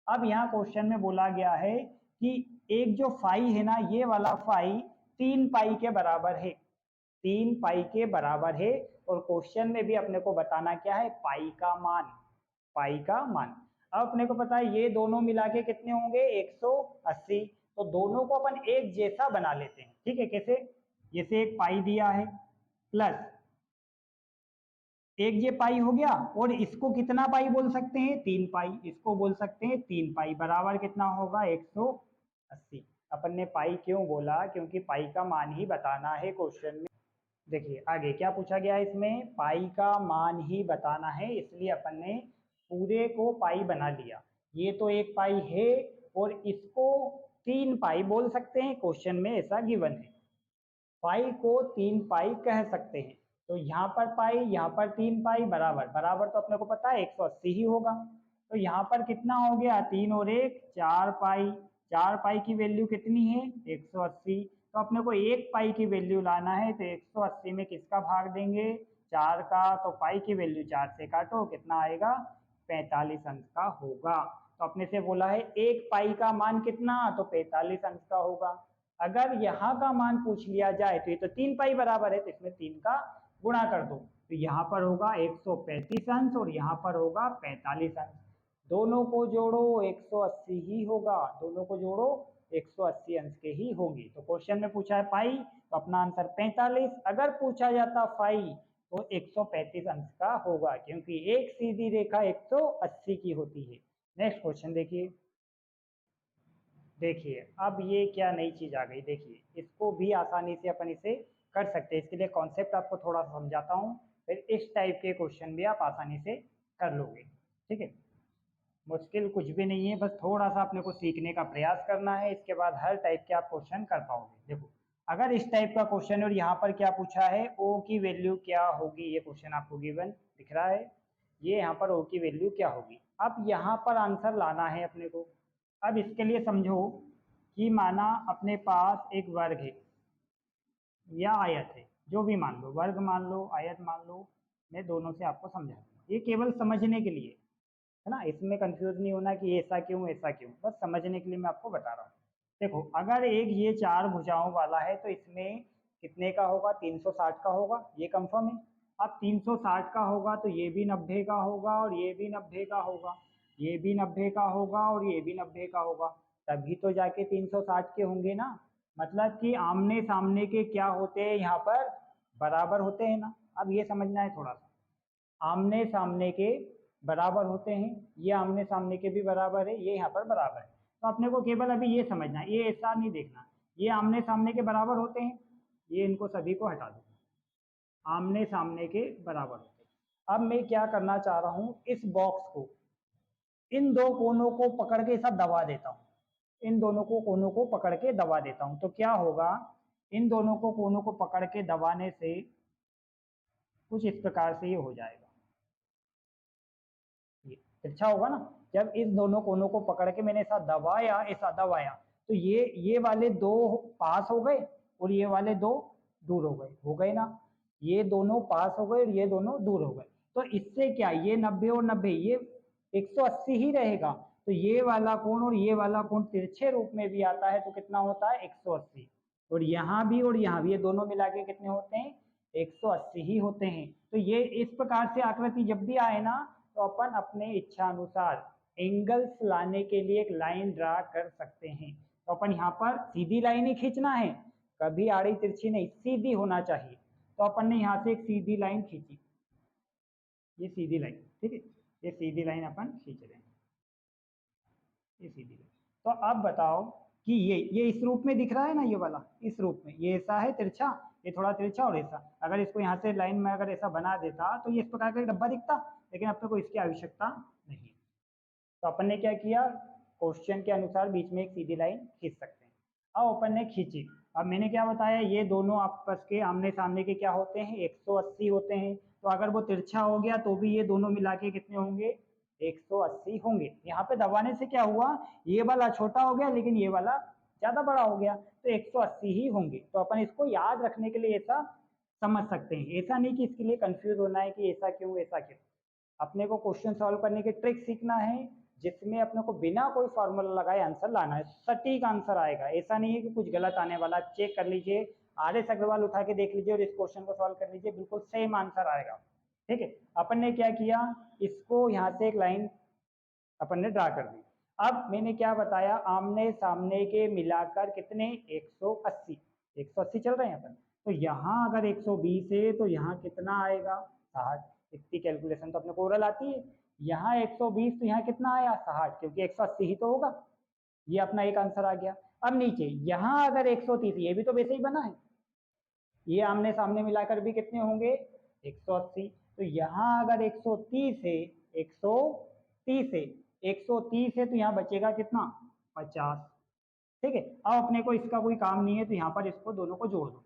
अब यहाँ क्वेश्चन में बोला गया है कि एक जो फाई है ना, ये वाला फाई 3 पाई के बराबर है, 3 पाई के बराबर है। और क्वेश्चन में भी अपने को बताना क्या है पाई का मान, पाई का मान। अब अपने को पता है ये दोनों मिला के कितने होंगे 180, तो दोनों को अपन एक जैसा बना लेते हैं। ठीक है, कैसे, जैसे एक पाई दिया है प्लस एक ये पाई हो गया, और इसको कितना पाई बोल सकते हैं 3 पाई, इसको बोल सकते हैं 3 पाई, बराबर कितना होगा 180। अपन ने पाई क्यों बोला, क्योंकि पाई का मान ही बताना है क्वेश्चन में। देखिए आगे क्या पूछा गया है, इसमें पाई का मान ही बताना है, इसलिए अपन ने पूरे को पाई बना लिया। ये तो एक पाई है और इसको 3 पाई बोल सकते हैं, क्वेश्चन में ऐसा गिवन है। पाई को 3 पाई कह सकते हैं, तो यहाँ पर पाई, यहाँ पर 3 पाई, बराबर बराबर तो अपने को पता है 180 ही होगा। तो यहाँ पर कितना हो गया 3 और 1 4 पाई, 4 पाई की वैल्यू कितनी है 180। तो अपने को 1 पाई की वैल्यू लाना है, तो 180 में किसका भाग देंगे 4 का, तो पाई की वैल्यू 4 से काटो कितना आएगा 45 अंश का होगा। तो अपने से बोला है 1 पाई का मान कितना, तो 45 अंश का होगा। अगर यहाँ का मान पूछ लिया जाए तो ये तो 3 पाई बराबर है, तो इसमें 3 का गुणा कर दो, तो यहाँ पर होगा 135 अंश और यहाँ पर होगा 45 अंश। दोनों को जोड़ो 180 ही होगा, दोनों को जोड़ो 180 अंश के ही होंगे। तो क्वेश्चन में पूछा है पाई, तो अपना आंसर 45, अगर पूछा जाता फाई तो 135 अंश का होगा, क्योंकि एक सीधी रेखा 180 की होती है। नेक्स्ट क्वेश्चन देखिए। देखिए अब ये क्या नई चीज आ गई, देखिए इसको भी आसानी से अपन इसे कर सकते हैं। इसके लिए कॉन्सेप्ट आपको थोड़ा सा समझाता हूँ, फिर इस टाइप के क्वेश्चन भी आप आसानी से कर लोगे। ठीक है, मुश्किल कुछ भी नहीं है, बस थोड़ा सा अपने को सीखने का प्रयास करना है, इसके बाद हर टाइप के आप क्वेश्चन कर पाओगे। देखो अगर इस टाइप का क्वेश्चन है और यहाँ पर क्या पूछा है ओ की वैल्यू क्या होगी, ये क्वेश्चन आपको गिवन दिख रहा है, ये यहाँ पर ओ की वैल्यू क्या होगी। अब यहाँ पर आंसर लाना है अपने को। अब इसके लिए समझो कि माना अपने पास एक वर्ग है या आयत है, जो भी मान लो, वर्ग मान लो आयत मान लो, मैं दोनों से आपको समझा दूंगा, ये केवल समझने के लिए है ना, इसमें कंफ्यूज नहीं होना कि ऐसा क्यों ऐसा क्यों, बस समझने के लिए मैं आपको बता रहा हूँ। देखो अगर एक ये 4 भुजाओं वाला है तो इसमें कितने का होगा 360 का होगा, ये कंफर्म है। अब 360 का होगा तो ये भी 90 का होगा और ये भी 90 का होगा, ये भी 90 का होगा और ये भी 90 का होगा, तभी तो जाके 360 के होंगे ना। मतलब कि आमने सामने के क्या होते हैं यहाँ पर बराबर होते हैं ना। अब ये समझना है थोड़ा सा, आमने सामने के बराबर होते हैं, ये आमने सामने के भी बराबर है, ये यहाँ पर बराबर है। तो अपने को केवल अभी ये समझना है, ये ऐसा नहीं देखना, ये आमने सामने के बराबर होते हैं, ये इनको सभी को हटा दो, आमने सामने के बराबर होते हैं। अब मैं क्या करना चाह रहा हूँ, इस बॉक्स को, इन दो कोनों को पकड़ के सब दबा देता हूँ, इन दोनों को कोनों को पकड़ के दबा देता हूँ, तो क्या होगा, इन दोनों को कोनों को पकड़ के दबाने से कुछ इस प्रकार से ये हो जाएगा, ये तिरछा होगा ना। जब इस दोनों कोनों को पकड़ के मैंने ऐसा दबाया तो ये वाले दो पास हो गए और ये वाले दो दूर हो गए ना। ये दोनों पास हो गए और ये दोनों दूर हो गए। तो इससे क्या, ये 90 और 90 ये 180 ही रहेगा। तो ये वाला कोण और ये वाला कोण तिरछे रूप में भी आता है तो कितना होता है 180। और यहाँ भी और यहाँ भी ये दोनों मिला के कितने होते हैं 180 ही होते हैं। तो ये इस प्रकार से आकृति जब भी आए ना तो अपन अपने इच्छा अनुसार एंगल्स लाने के लिए एक लाइन ड्रा कर सकते हैं। तो अपन यहाँ पर सीधी लाइन ही खींचना है, कभी आड़ी तिरछी नहीं, सीधी होना चाहिए। तो अपन ने यहाँ से एक सीधी लाइन खींची, ये सीधी लाइन, ठीक है, ये सीधी लाइन अपन खींच रहे हैं, ये सीधी लाइन। तो अब बताओ कि ये इस रूप में दिख रहा है ना, ये वाला इस रूप में, ये ऐसा है तिरछा, ये थोड़ा तिरछा और ऐसा। अगर इसको यहाँ से लाइन में अगर ऐसा बना देता तो ये इस प्रकार का एक डब्बा दिखता, लेकिन अपने को इसकी आवश्यकता नहीं। तो अपन ने क्या किया, क्वेश्चन के अनुसार बीच में एक सीधी लाइन खींच सकते हैं। अब अपन ने खींची। अब मैंने क्या बताया, ये दोनों आपस के आमने सामने के क्या होते हैं 180 होते हैं। तो अगर वो तिरछा हो गया तो भी ये दोनों मिला के कितने होंगे 180 होंगे। यहाँ पे दबाने से क्या हुआ, ये वाला छोटा हो गया लेकिन ये वाला ज्यादा बड़ा हो गया, तो 180 ही होंगे। तो अपन इसको याद रखने के लिए ऐसा समझ सकते हैं, ऐसा नहीं कि इसके लिए कंफ्यूज होना है कि ऐसा क्यों ऐसा क्यों। अपने को क्वेश्चन सॉल्व करने के ट्रिक सीखना है जिसमें अपने को बिना कोई फॉर्मूला लगाए आंसर लाना है, सटीक आंसर आएगा। ऐसा नहीं है कि कुछ गलत आने वाला, चेक कर लीजिए, RS अग्रवाल उठा के देख लीजिए और इस क्वेश्चन को सॉल्व कर लीजिए, बिल्कुल सेम आंसर आएगा। ठीक है, अपन ने क्या किया, इसको यहाँ से एक लाइन अपन ने ड्रा कर दी। अब मैंने क्या बताया, आमने सामने के मिलाकर कितने 180, 180 चल रहे हैं अपन। तो यहाँ अगर 120 है तो यहाँ कितना आएगा 60। इतनी कैलकुलेशन तो अपने को ओरल आती है। यहाँ 120 तो यहाँ कितना आया 60, क्योंकि 180 ही तो होगा। ये अपना एक आंसर आ गया। अब नीचे यहाँ अगर 130, ये भी तो वैसे ही बना है, ये आमने सामने मिलाकर भी कितने होंगे 180। तो यहाँ अगर 130 है, 130 है, 130 है तो यहाँ बचेगा कितना 50। ठीक है, अब अपने को इसका कोई काम नहीं है तो यहाँ पर इसको दोनों को जोड़ दो,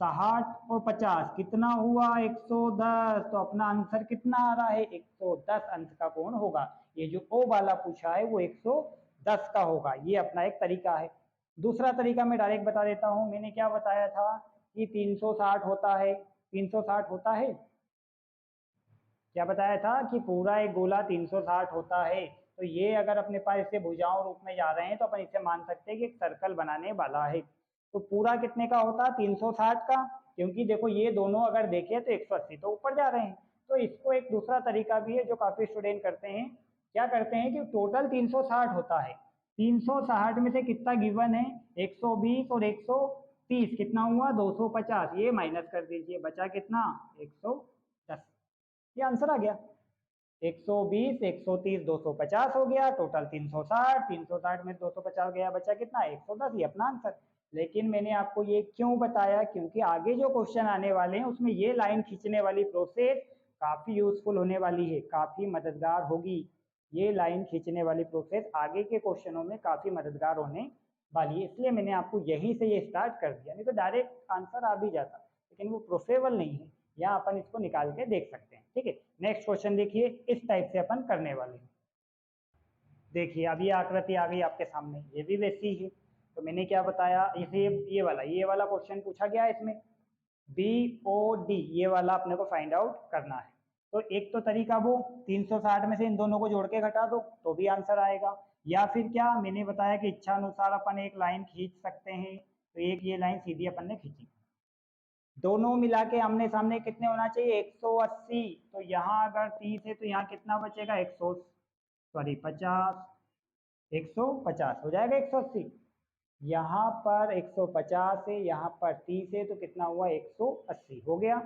60 और 50 कितना हुआ 110। तो अपना आंसर कितना आ रहा है 110 अंश का कोण होगा। ये जो ओ वाला पूछा है वो 110 का होगा। ये अपना एक तरीका है। दूसरा तरीका मैं डायरेक्ट बता देता हूँ। मैंने क्या बताया था कि 360 होता है, 360 होता है, क्या बताया था कि पूरा एक गोला 360 होता है। तो ये अगर अपने पास इसे भुजाओं रूप में जा रहे हैं तो अपन इसे मान सकते हैं कि एक सर्कल बनाने वाला है। तो पूरा कितने का होता 360 का, क्योंकि देखो ये दोनों अगर देखें तो 180 तो ऊपर जा रहे हैं। तो इसको एक दूसरा तरीका भी है जो काफी स्टूडेंट करते हैं। क्या करते हैं कि टोटल 360 होता है, 360 में से कितना गिवन है 120 और 130 कितना हुआ 250, ये माइनस कर दीजिए, बचा कितना 110। ये आंसर आ गया 120, 130, 250 हो गया, टोटल 360, 360 में 250 गया, बचा कितना 110, ये अपना आंसर। लेकिन मैंने आपको ये क्यों बताया, क्योंकि आगे जो क्वेश्चन आने वाले हैं उसमें ये लाइन खींचने वाली प्रोसेस काफी यूजफुल होने वाली है, काफी मददगार होगी। ये लाइन खींचने वाली प्रोसेस आगे के क्वेश्चनों में काफी मददगार होने वाली है, इसलिए मैंने आपको यहीं से ये स्टार्ट कर दिया, नहीं तो डायरेक्ट आंसर आ भी जाता, लेकिन वो प्रोफेबल नहीं है। यहाँ अपन इसको निकाल के देख सकते हैं। ठीक है, नेक्स्ट क्वेश्चन देखिए, इस टाइप से अपन करने वाले हैं। देखिए अब ये आकृति आ गई आपके सामने, ये भी वैसी ही। तो मैंने क्या बताया, इसे ये वाला क्वेश्चन पूछा गया है, इसमें BOD ये वाला अपने को फाइंड आउट करना है। तो एक तो तरीका वो 360 में से इन दोनों को जोड़ के घटा दो तो भी आंसर आएगा, या फिर क्या मैंने बताया कि इच्छा अनुसार अपन एक लाइन खींच सकते हैं। तो एक ये लाइन सीधी अपन ने खींची, दोनों मिला के आमने सामने कितने होना चाहिए 180। तो यहाँ अगर 30 है तो यहाँ कितना बचेगा 50, 150 हो जाएगा 180। यहाँ पर 150 है, यहाँ पर 30 है तो कितना हुआ 180 हो गया।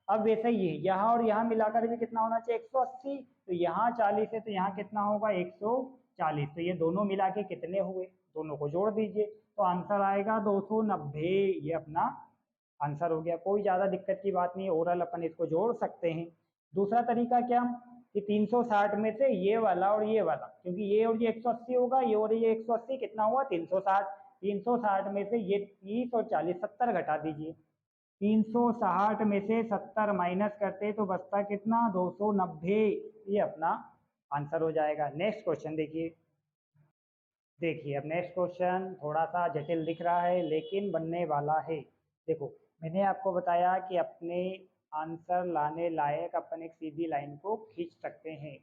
अब वैसे ही है, यहाँ और यहाँ मिलाकर भी कितना होना चाहिए 180। तो यहाँ 40 है तो यहाँ कितना होगा 140। तो ये दोनों मिला के कितने हुए, दोनों को जोड़ दीजिए तो आंसर आएगा 290। ये अपना आंसर हो गया, कोई ज़्यादा दिक्कत की बात नहीं है, ओरल अपन इसको जोड़ सकते हैं। दूसरा तरीका क्या कि 360 में से ये वाला और ये वाला, क्योंकि ये और ये 180 होगा, ये और ये 180 कितना हुआ 360। 360 में से ये 30 और 40 70 घटा दीजिए, 360 में से 70 माइनस करते तो बचता कितना 290। ये अपना आंसर हो जाएगा। नेक्स्ट क्वेश्चन देखिए। देखिए अब नेक्स्ट क्वेश्चन थोड़ा सा जटिल दिख रहा है लेकिन बनने वाला है। देखो मैंने आपको बताया कि अपने आंसर लाने लायक अपन एक सीधी लाइन को खींच सकते हैं।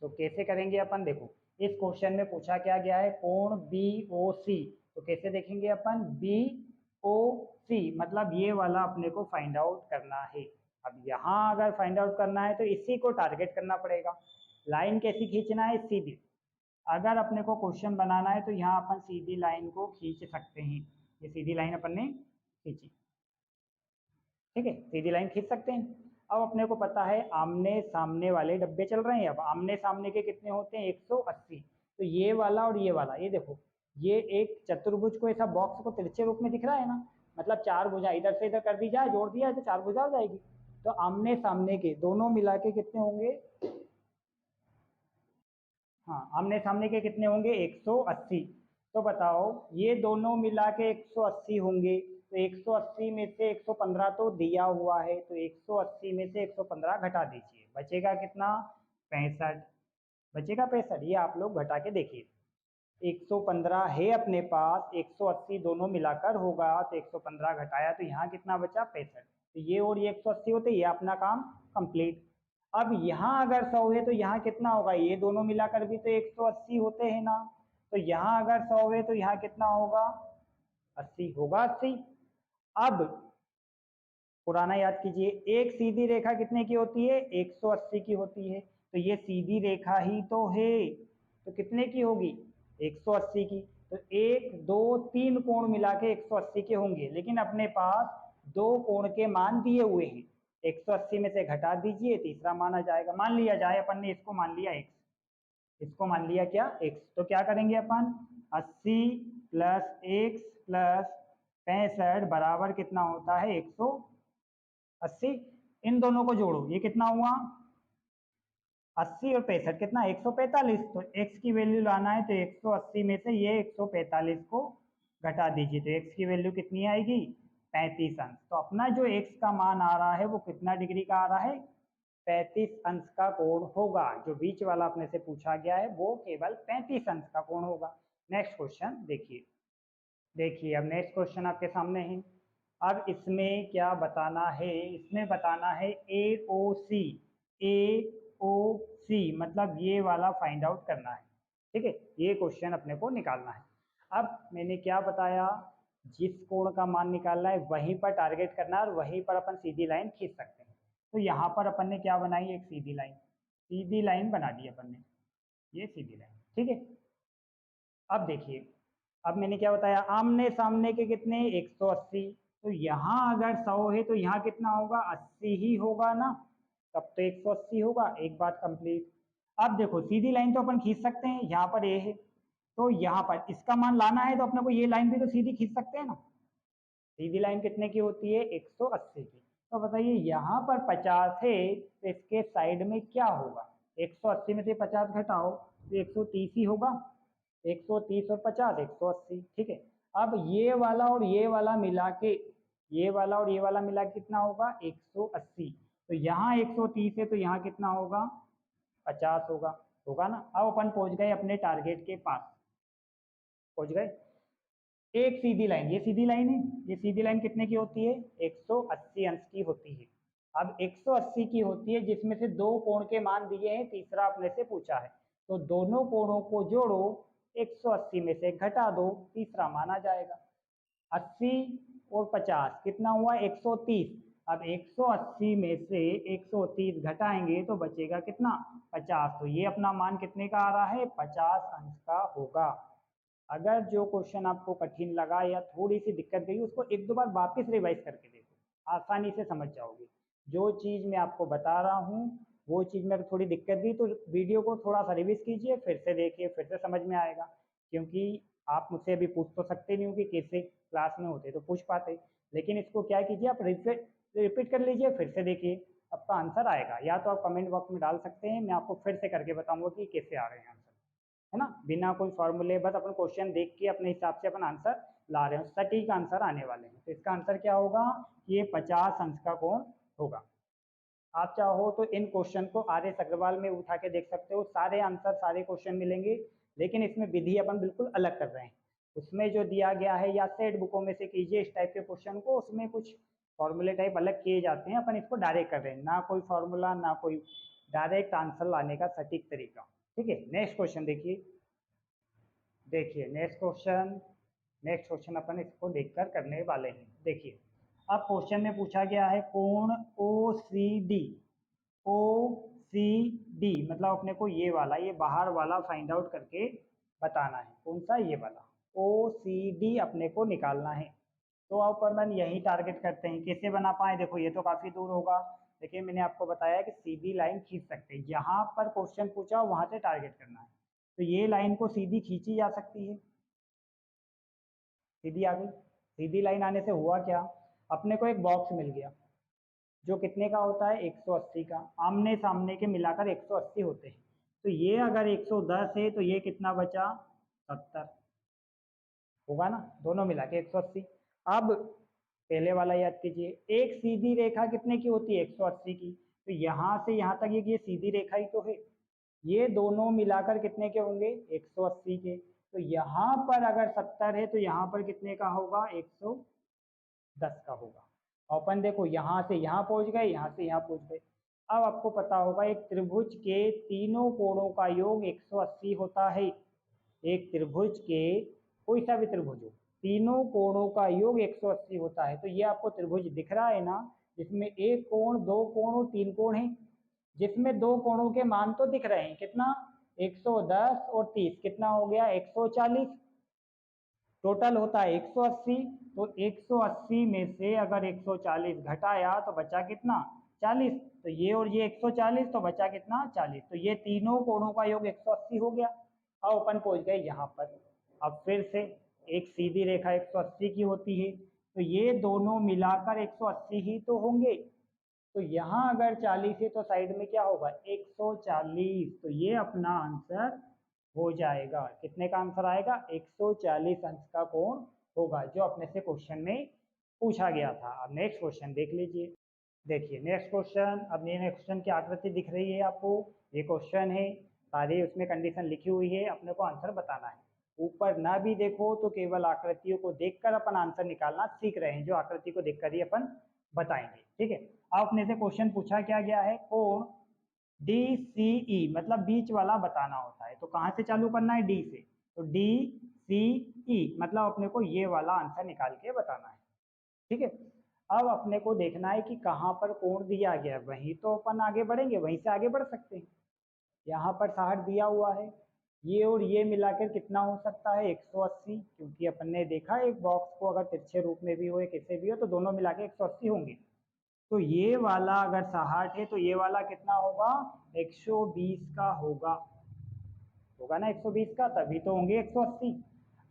तो कैसे करेंगे अपन, देखो इस क्वेश्चन में पूछा क्या गया है, कोण बी ओ सी। तो कैसे देखेंगे अपन, बी ओ सी मतलब ये वाला अपने को फाइंड आउट करना है। अब यहाँ अगर फाइंड आउट करना है तो इसी को टारगेट करना पड़ेगा। लाइन कैसी खींचना है, सीधी। अगर अपने को क्वेश्चन बनाना है तो यहाँ अपन सीधी लाइन को खींच सकते हैं। ये सीधी लाइन अपन ने खींची, ठीक है, सीधी लाइन खींच सकते हैं। अब अपने को पता है आमने सामने वाले डब्बे चल रहे हैं। अब आमने सामने के कितने होते हैं, 180। तो ये वाला और ये वाला, ये देखो ये एक चतुर्भुज को ऐसा बॉक्स को तिरछे रूप में दिख रहा है ना, मतलब चार भुजा इधर से इधर कर दी जाए, जोड़ दिया तो चार भुजा हो जाएगी। तो आमने सामने के दोनों मिला के कितने होंगे, हाँ आमने सामने के कितने होंगे, 180। तो बताओ ये दोनों मिला के 180 होंगे। तो 180 में से 115 तो दिया हुआ है, तो 180 में से 115 घटा दीजिए, बचेगा कितना, 65। बचेगा 65, ये आप लोग घटा के देखिए। 115 है अपने पास, 180 दोनों मिलाकर होगा, तो 115 घटाया तो यहाँ कितना बचा, 65। तो ये और ये 180 होते, ये अपना काम कंप्लीट। अब यहाँ अगर 100 है तो यहाँ कितना होगा, ये दोनों मिलाकर भी तो 180 होते हैं ना। तो यहाँ अगर 100 है तो यहाँ कितना होगा, 80 होगा, 80। अब पुराना याद कीजिए, एक सीधी रेखा कितने की होती है, 180 की होती है। तो ये सीधी रेखा ही तो है, तो कितने की होगी, 180 की। तो एक दो तीन कोण मिला के 180 के होंगे, लेकिन अपने पास दो कोण के मान दिए हुए हैं। 180 में से घटा दीजिए, तीसरा मान आ जाएगा। मान लिया जाए, अपन ने इसको मान लिया x, इसको मान लिया क्या, x। तो क्या करेंगे अपन, 80 प्लस x प्लस 65 बराबर कितना होता है, 180। इन दोनों को जोड़ो, ये कितना हुआ, 80 और 65 कितना, 145। तो x की वैल्यू लाना है तो 180 में से ये 145 को घटा दीजिए, तो x की वैल्यू कितनी आएगी, 35 अंश। तो अपना जो x का मान आ रहा है वो कितना डिग्री का आ रहा है, 35 अंश का कोण होगा। जो बीच वाला अपने से पूछा गया है वो केवल 35 अंश का कोण होगा। नेक्स्ट क्वेश्चन देखिए, देखिए अब नेक्स्ट क्वेश्चन आपके सामने है। अब इसमें क्या बताना है, इसमें बताना है ए ओ सी। ए ओ सी मतलब ये वाला फाइंड आउट करना है, ठीक है, ये क्वेश्चन अपने को निकालना है। अब मैंने क्या बताया, जिस कोण का मान निकालना है वहीं पर टारगेट करना है और वहीं पर अपन सीधी लाइन खींच सकते हैं। तो यहाँ पर अपन ने क्या बनाई, एक सीधी लाइन, सीधी लाइन बना दी अपन ने, ये सीधी लाइन, ठीक है। अब देखिए, अब मैंने क्या बताया, आमने सामने के कितने, 180। तो यहाँ अगर 100 है तो यहाँ कितना होगा, 80 ही होगा ना, तब तो 180 होगा। एक बात कंप्लीट। अब देखो सीधी लाइन तो अपन खींच सकते हैं, यहाँ पर ए है तो यहाँ पर इसका मान लाना है तो अपने को ये लाइन भी तो सीधी खींच सकते हैं ना। सीधी लाइन कितने की होती है, 180 की। तो बताइए यहाँ पर 50 है तो इसके साइड में क्या होगा, 180 में से 50 घटाओ तो 130 ही होगा। 130 और 50, 180, ठीक है। अब ये वाला और ये वाला मिला के, ये वाला और ये वाला मिला के कितना होगा, 180। तो यहाँ 130 है तो यहाँ कितना होगा, 50 होगा, होगा ना। अब अपन पहुंच गए अपने टारगेट के पास, पहुंच गए। एक सीधी लाइन, ये सीधी लाइन है, ये सीधी लाइन कितने की होती है, 180 अंश की होती है। अब 180 की होती है जिसमें से दो कोण के मान दिए हैं, तीसरा अपने से पूछा है। तो दोनों कोणों को जोड़ो, 180 में से घटा दो, तीसरा मान आ जाएगा। 80 और 50 कितना हुआ, 130। अब 180 में से 130 घटाएंगे तो बचेगा कितना, 50। तो ये अपना मान कितने का आ रहा है, 50 अंश का होगा। अगर जो क्वेश्चन आपको कठिन लगा या थोड़ी सी दिक्कत गई, उसको एक दो बार वापस रिवाइज करके देखो, आसानी से समझ जाओगे। जो चीज़ मैं आपको बता रहा हूँ वो चीज़ में थोड़ी दिक्कत गई तो वीडियो को थोड़ा सा रिवाइज कीजिए, फिर से देखिए, फिर से समझ में आएगा। क्योंकि आप मुझसे अभी पूछ तो सकते नहीं हो कि कैसे, क्लास में होते तो पूछ पाते, लेकिन इसको क्या कीजिए, आप रिपीट कर लीजिए, फिर से देखिए, आपका आंसर आएगा। या तो आप कमेंट बॉक्स में डाल सकते हैं, मैं आपको फिर से करके बताऊंगा कि कैसे आ रहे हैं आंसर, है ना, बिना कोई फॉर्मूले, बस अपन क्वेश्चन देख के अपने हिसाब से अपन आंसर ला रहे हैं, सटीक आंसर आने वाले हैं। तो इसका आंसर क्या होगा, ये 50 अंश का कोण होगा। आप चाहो तो इन क्वेश्चन को आर.एस. अग्रवाल में उठा के देख सकते हो, सारे आंसर सारे क्वेश्चन मिलेंगे, लेकिन इसमें विधि अपन बिल्कुल अलग कर रहे हैं। उसमें जो दिया गया है, या सेट बुकों में से कीजिए इस टाइप के क्वेश्चन को, उसमें कुछ फॉर्मूले टाइप अलग किए जाते हैं, अपन इसको डायरेक्ट कर रहे हैं, ना कोई फॉर्मूला ना कोई डायरेक्ट आंसर लाने का सटीक तरीका। ठीक है, नेक्स्ट क्वेश्चन देखिए। देखिए नेक्स्ट क्वेश्चन अपन इसको देखकर करने वाले हैं। देखिए अब क्वेश्चन में पूछा गया है कोण ओ सी डी मतलब अपने को ये वाला, ये बाहर वाला फाइंड आउट करके बताना है। कौन सा? ये वाला ओ सी डी अपने को निकालना है। तो अब अपन यही टारगेट करते हैं, कैसे बना पाए? देखो ये तो काफी दूर होगा, लेकिन मैंने आपको बताया कि सीधी लाइन खींच सकते हैं, जहां पर क्वेश्चन पूछा वहां से टारगेट करना है। तो ये लाइन को सीधी खींची जा सकती है, सीधी आ गई। सीधी लाइन आने से हुआ क्या, अपने को एक बॉक्स मिल गया जो कितने का होता है 180 का, आमने सामने के मिलाकर 180 होते हैं। तो ये अगर 110 है तो ये कितना बचा 70 होगा ना, दोनों मिला के 180। अब पहले वाला याद कीजिए, एक सीधी रेखा कितने की होती है 180 की, तो यहाँ से यहाँ तक ये सीधी रेखा ही तो है, ये दोनों मिलाकर कितने के होंगे 180 के। तो यहाँ पर अगर 70 है तो यहाँ पर कितने का होगा 110 का होगा। अपन देखो यहाँ से यहाँ पहुंच गए, यहाँ से यहाँ पहुंच गए। अब आपको पता होगा एक त्रिभुज के तीनों कोणों का योग 180 होता है। एक त्रिभुज के कोई सा भी त्रिभुज हो, तीनों कोणों का योग 180 होता है। तो ये आपको त्रिभुज दिख रहा है ना, जिसमें एक कोण, दो कोण और तीन कोण है, जिसमें दो कोणों के मान तो दिख रहे हैं, कितना 110 और 30, कितना हो गया 140, टोटल होता है 180। तो 180 में से अगर 140 घटाया तो बचा कितना 40, तो ये और ये 140 तो बचा कितना 40। तो ये तीनों कोणों का योग 180 हो गया। अब अपन पहुंच गए यहाँ पर। अब फिर से एक सीधी रेखा 180 की होती है, तो ये दोनों मिलाकर 180 ही तो होंगे। तो यहाँ अगर 40 है तो साइड में क्या होगा 140, तो ये अपना आंसर हो जाएगा। कितने का आंसर आएगा 140 अंश का कोण होगा, जो अपने से क्वेश्चन में पूछा गया था। अब नेक्स्ट क्वेश्चन देख लीजिए। देखिए नेक्स्ट क्वेश्चन, अब ये क्वेश्चन की आकृति दिख रही है आपको, ये क्वेश्चन है, सारी उसमें कंडीशन लिखी हुई है, अपने को आंसर बताना है। ऊपर ना भी देखो तो केवल आकृतियों को देखकर अपन आंसर निकालना सीख रहे हैं, जो आकृति को देखकर ही अपन बताएंगे। ठीक है, अब अपने से क्वेश्चन पूछा क्या गया है, कोण DCE मतलब बीच वाला बताना होता है। तो कहाँ से चालू करना है डी से, तो DCE मतलब अपने को ये वाला आंसर निकाल के बताना है। ठीक है, अब अपने को देखना है कि कहाँ पर कोण दिया गया है, वहीं तो अपन आगे बढ़ेंगे, वहीं से आगे बढ़ सकते हैं। यहाँ पर 60 दिया हुआ है, ये और ये मिलाकर कितना हो सकता है 180, क्योंकि अपन ने देखा एक बॉक्स को अगर तिरछे रूप में भी हो या कैसे भी हो तो दोनों मिला के 180 होंगे। तो ये वाला अगर 60 है तो ये वाला कितना होगा 120 का होगा, होगा ना 120 का, तभी तो होंगे 180।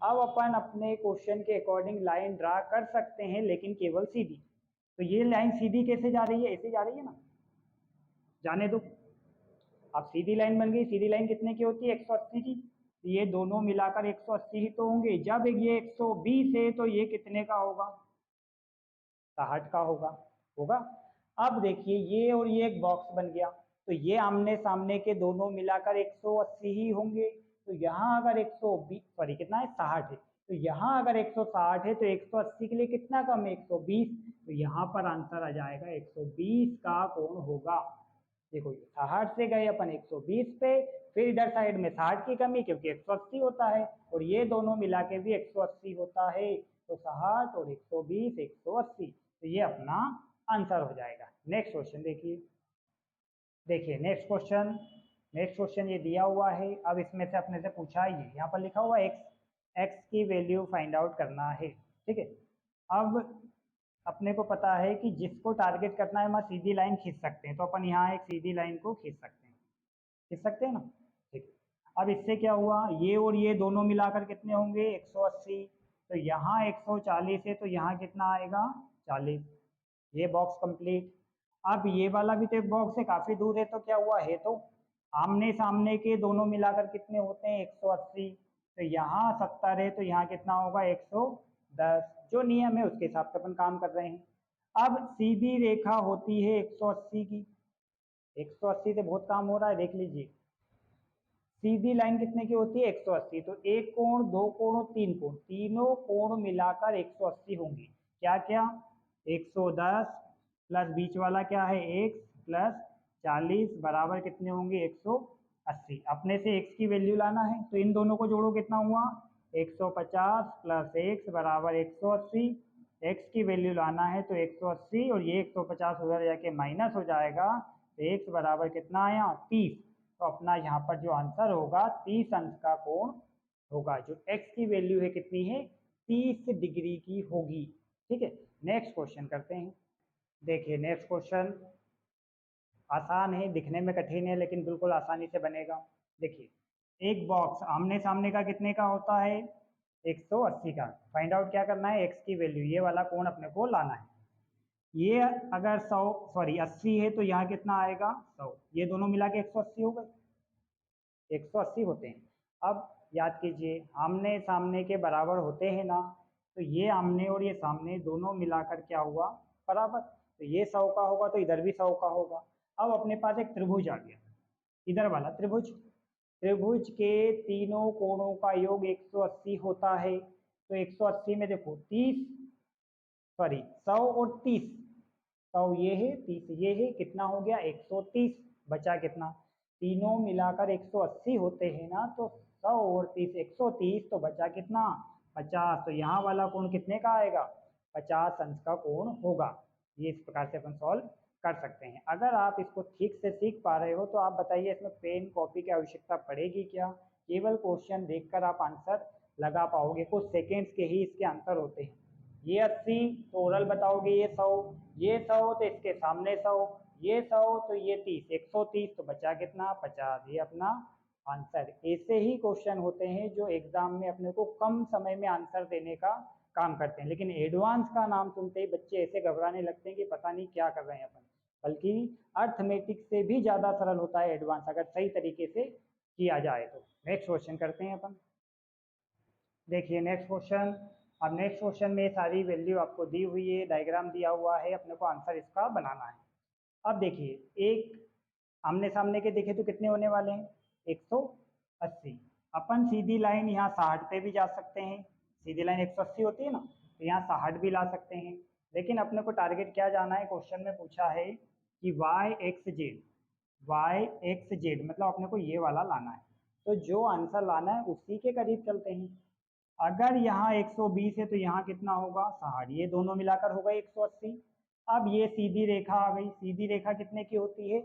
अब अपन अपने क्वेश्चन के अकॉर्डिंग लाइन ड्रा कर सकते हैं, लेकिन केवल सीधी। तो ये लाइन सीधी कैसे जा रही है, ऐसे जा रही है ना, जाने दो। अब सीधी लाइन बन गई, सीधी लाइन कितने की होती है 180 की, तो ये दोनों मिलाकर 180 ही तो होंगे। जब ये 120 है तो ये कितने का होगा 60 का होगा, होगा। अब देखिए ये और ये एक बॉक्स बन गया, तो ये आमने सामने के दोनों मिलाकर 180 ही होंगे। तो यहाँ अगर 120 सॉरी कितना है 60 है, तो यहाँ अगर 160 है तो 180 के लिए कितना कम है 120, तो यहाँ पर आंसर आ जाएगा 120 का कोण होगा। देखो ये 60 से गए अपन 120 पे, फिर इधर साइड में 60 की कमी क्योंकि 180 होता है, और ये दोनों मिला के भी 180 होता है। तो 60 और 120 180, तो ये अपना आंसर हो जाएगा। नेक्स्ट क्वेश्चन देखिए। देखिए नेक्स्ट क्वेश्चन ये दिया हुआ है। अब इसमें से अपने से पूछा है, ये यहाँ पर लिखा हुआ एक्स की वैल्यू फाइंड आउट करना है। ठीक है, अब अपने को पता है कि जिसको टारगेट करना है वहाँ सीधी लाइन खींच सकते हैं, तो अपन यहाँ एक सीधी लाइन को खींच सकते हैं ना। ठीक है, अब इससे क्या हुआ, ये और ये दोनों मिलाकर कितने होंगे 180, तो यहाँ 140 है तो यहाँ कितना आएगा 40, ये बॉक्स कंप्लीट। अब ये वाला भी तो एक बॉक्स है, काफी दूर है, तो क्या हुआ है, तो आमने सामने के दोनों मिलाकर कितने होते हैं 180, तो यहाँ 70 है तो यहाँ कितना होगा 110, जो नियम है उसके हिसाब से अपन काम कर रहे हैं। अब सीधी रेखा होती है 180 की, 180 से बहुत काम हो रहा है, देख लीजिए। सीधी लाइन कितने की होती है 180, तो एक कोण, दो कोण और तीन कोण, तीनों कोण मिलाकर 180 होंगी। क्या क्या 110 प्लस बीच वाला क्या है x प्लस 40 बराबर कितने होंगे 180। अपने से x की वैल्यू लाना है तो इन दोनों को जोड़ो, कितना हुआ 150 प्लस x बराबर 180। x की वैल्यू लाना है तो 180 और ये 150 उधर जाके माइनस हो जाएगा, तो x बराबर कितना आया 30। तो अपना यहाँ पर जो आंसर होगा 30 अंश का कोण होगा। जो x की वैल्यू है कितनी है 30 डिग्री की होगी। ठीक है, नेक्स्ट क्वेश्चन करते हैं। देखिए नेक्स्ट क्वेश्चन आसान है, दिखने में कठिन है लेकिन बिल्कुल आसानी से बनेगा। देखिए एक बॉक्स आमने सामने का कितने का होता है 180 का। फाइंड आउट क्या करना है x की वैल्यू, ये वाला कोण अपने को लाना है। ये अगर 80 है तो यहाँ कितना आएगा 100, ये दोनों मिला के 180 हो गए, 180 होते हैं। अब याद कीजिए आमने सामने के बराबर होते हैं ना, तो ये आमने और ये सामने दोनों मिलाकर क्या हुआ बराबर, तो ये 100 का होगा तो इधर भी 100 का होगा। अब अपने पास एक त्रिभुज आ गया, इधर वाला त्रिभुज, त्रिभुज के तीनों कोणों का योग 180 होता है। तो 180 में देखो 30 सॉरी 100 और 30, 100 ये है 30 ये है, कितना हो गया 130। बचा कितना, तीनों मिलाकर 180 होते हैं ना, तो 100 और 30 130, तो बचा कितना 50। तो यहाँ वाला कोण कितने का आएगा 50 अंश का कोण होगा। ये इस प्रकार से अपन सॉल्व कर सकते हैं। अगर आप इसको ठीक से सीख पा रहे हो तो आप बताइए इसमें पेन कॉपी की आवश्यकता पड़ेगी क्या, केवल क्वेश्चन देखकर आप आंसर लगा पाओगे। कुछ सेकेंड्स के ही इसके आंसर होते हैं। ये 80 तो ओरल बताओगे, ये 100, ये 100 तो इसके सामने 100, ये 100 तो ये 30, 130 तो बचा कितना 50। ये अपना आंसर। ऐसे ही क्वेश्चन होते हैं जो एग्जाम में अपने को कम समय में आंसर देने का काम करते हैं, लेकिन एडवांस का नाम सुनते ही बच्चे ऐसे घबराने लगते हैं कि पता नहीं क्या कर रहे हैं अपन। बल्कि अर्थमेटिक से भी ज़्यादा सरल होता है एडवांस, अगर सही तरीके से किया जाए तो। नेक्स्ट क्वेश्चन करते हैं अपन। देखिए नेक्स्ट क्वेश्चन, अब नेक्स्ट क्वेश्चन में सारी वैल्यू आपको दी हुई है, डायग्राम दिया हुआ है, अपने को आंसर इसका बनाना है। अब देखिए एक आमने सामने के देखे तो कितने होने वाले हैं 180। अपन सीधी लाइन यहाँ 60 पे भी जा सकते हैं, सीधी लाइन 180 होती है ना, तो यहाँ 60 भी ला सकते हैं। लेकिन अपने को टारगेट क्या जाना है, क्वेश्चन में पूछा है कि वाई एक्स जेड मतलब अपने को ये वाला लाना है। तो जो आंसर लाना है उसी के करीब चलते हैं। अगर यहाँ 120 है तो यहाँ कितना होगा 60, ये दोनों मिलाकर होगा 180। अब ये सीधी रेखा आ गई, सीधी रेखा कितने की होती है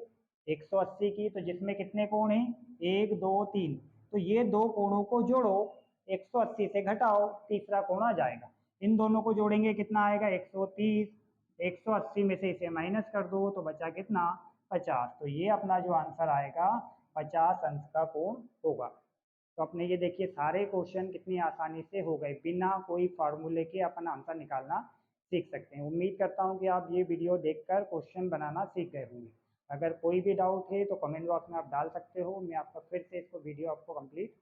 180 की, तो जिसमें कितने कोण हैं 1 2 3, तो ये दो कोणों को जोड़ो, 180 से घटाओ, तीसरा कोण आ जाएगा। इन दोनों को जोड़ेंगे कितना आएगा 130, 180 में से इसे माइनस कर दो तो बचा कितना 50। तो ये अपना जो आंसर आएगा 50 अंश का कोण होगा। तो अपने ये देखिए सारे क्वेश्चन कितनी आसानी से हो गए, बिना कोई फार्मूले के अपन आंसर निकालना सीख सकते हैं। उम्मीद करता हूँ कि आप ये वीडियो देखकर क्वेश्चन बनाना सीख गए होंगे। अगर कोई भी डाउट है तो कमेंट बॉक्स में आप डाल सकते हो, मैं आपका फिर से इसको वीडियो आपको कंप्लीट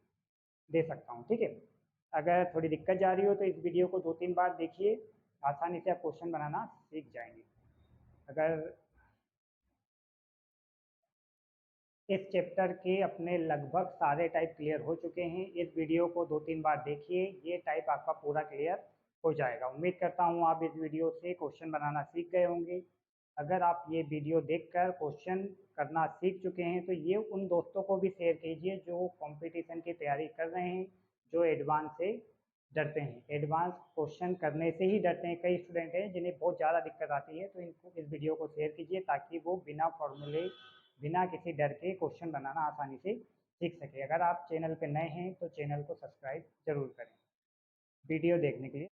दे सकता हूँ। ठीक है, अगर थोड़ी दिक्कत जा रही हो तो इस वीडियो को 2-3 बार देखिए, आसानी से आप क्वेश्चन बनाना सीख जाएंगे। अगर इस चैप्टर के अपने लगभग सारे टाइप क्लियर हो चुके हैं, इस वीडियो को 2-3 बार देखिए, ये टाइप आपका पूरा क्लियर हो जाएगा। उम्मीद करता हूँ आप इस वीडियो से क्वेश्चन बनाना सीख गए होंगे। अगर आप ये वीडियो देखकर क्वेश्चन करना सीख चुके हैं तो ये उन दोस्तों को भी शेयर कीजिए जो कंपटीशन की तैयारी कर रहे हैं, जो एडवांस से डरते हैं, एडवांस क्वेश्चन करने से ही डरते हैं। कई स्टूडेंट हैं जिन्हें बहुत ज़्यादा दिक्कत आती है, तो इनको इस वीडियो को शेयर कीजिए ताकि वो बिना फॉर्मूले बिना किसी डर के क्वेश्चन बनाना आसानी से सीख सके। अगर आप चैनल पर नए हैं तो चैनल को सब्सक्राइब जरूर करें। वीडियो देखने के लिए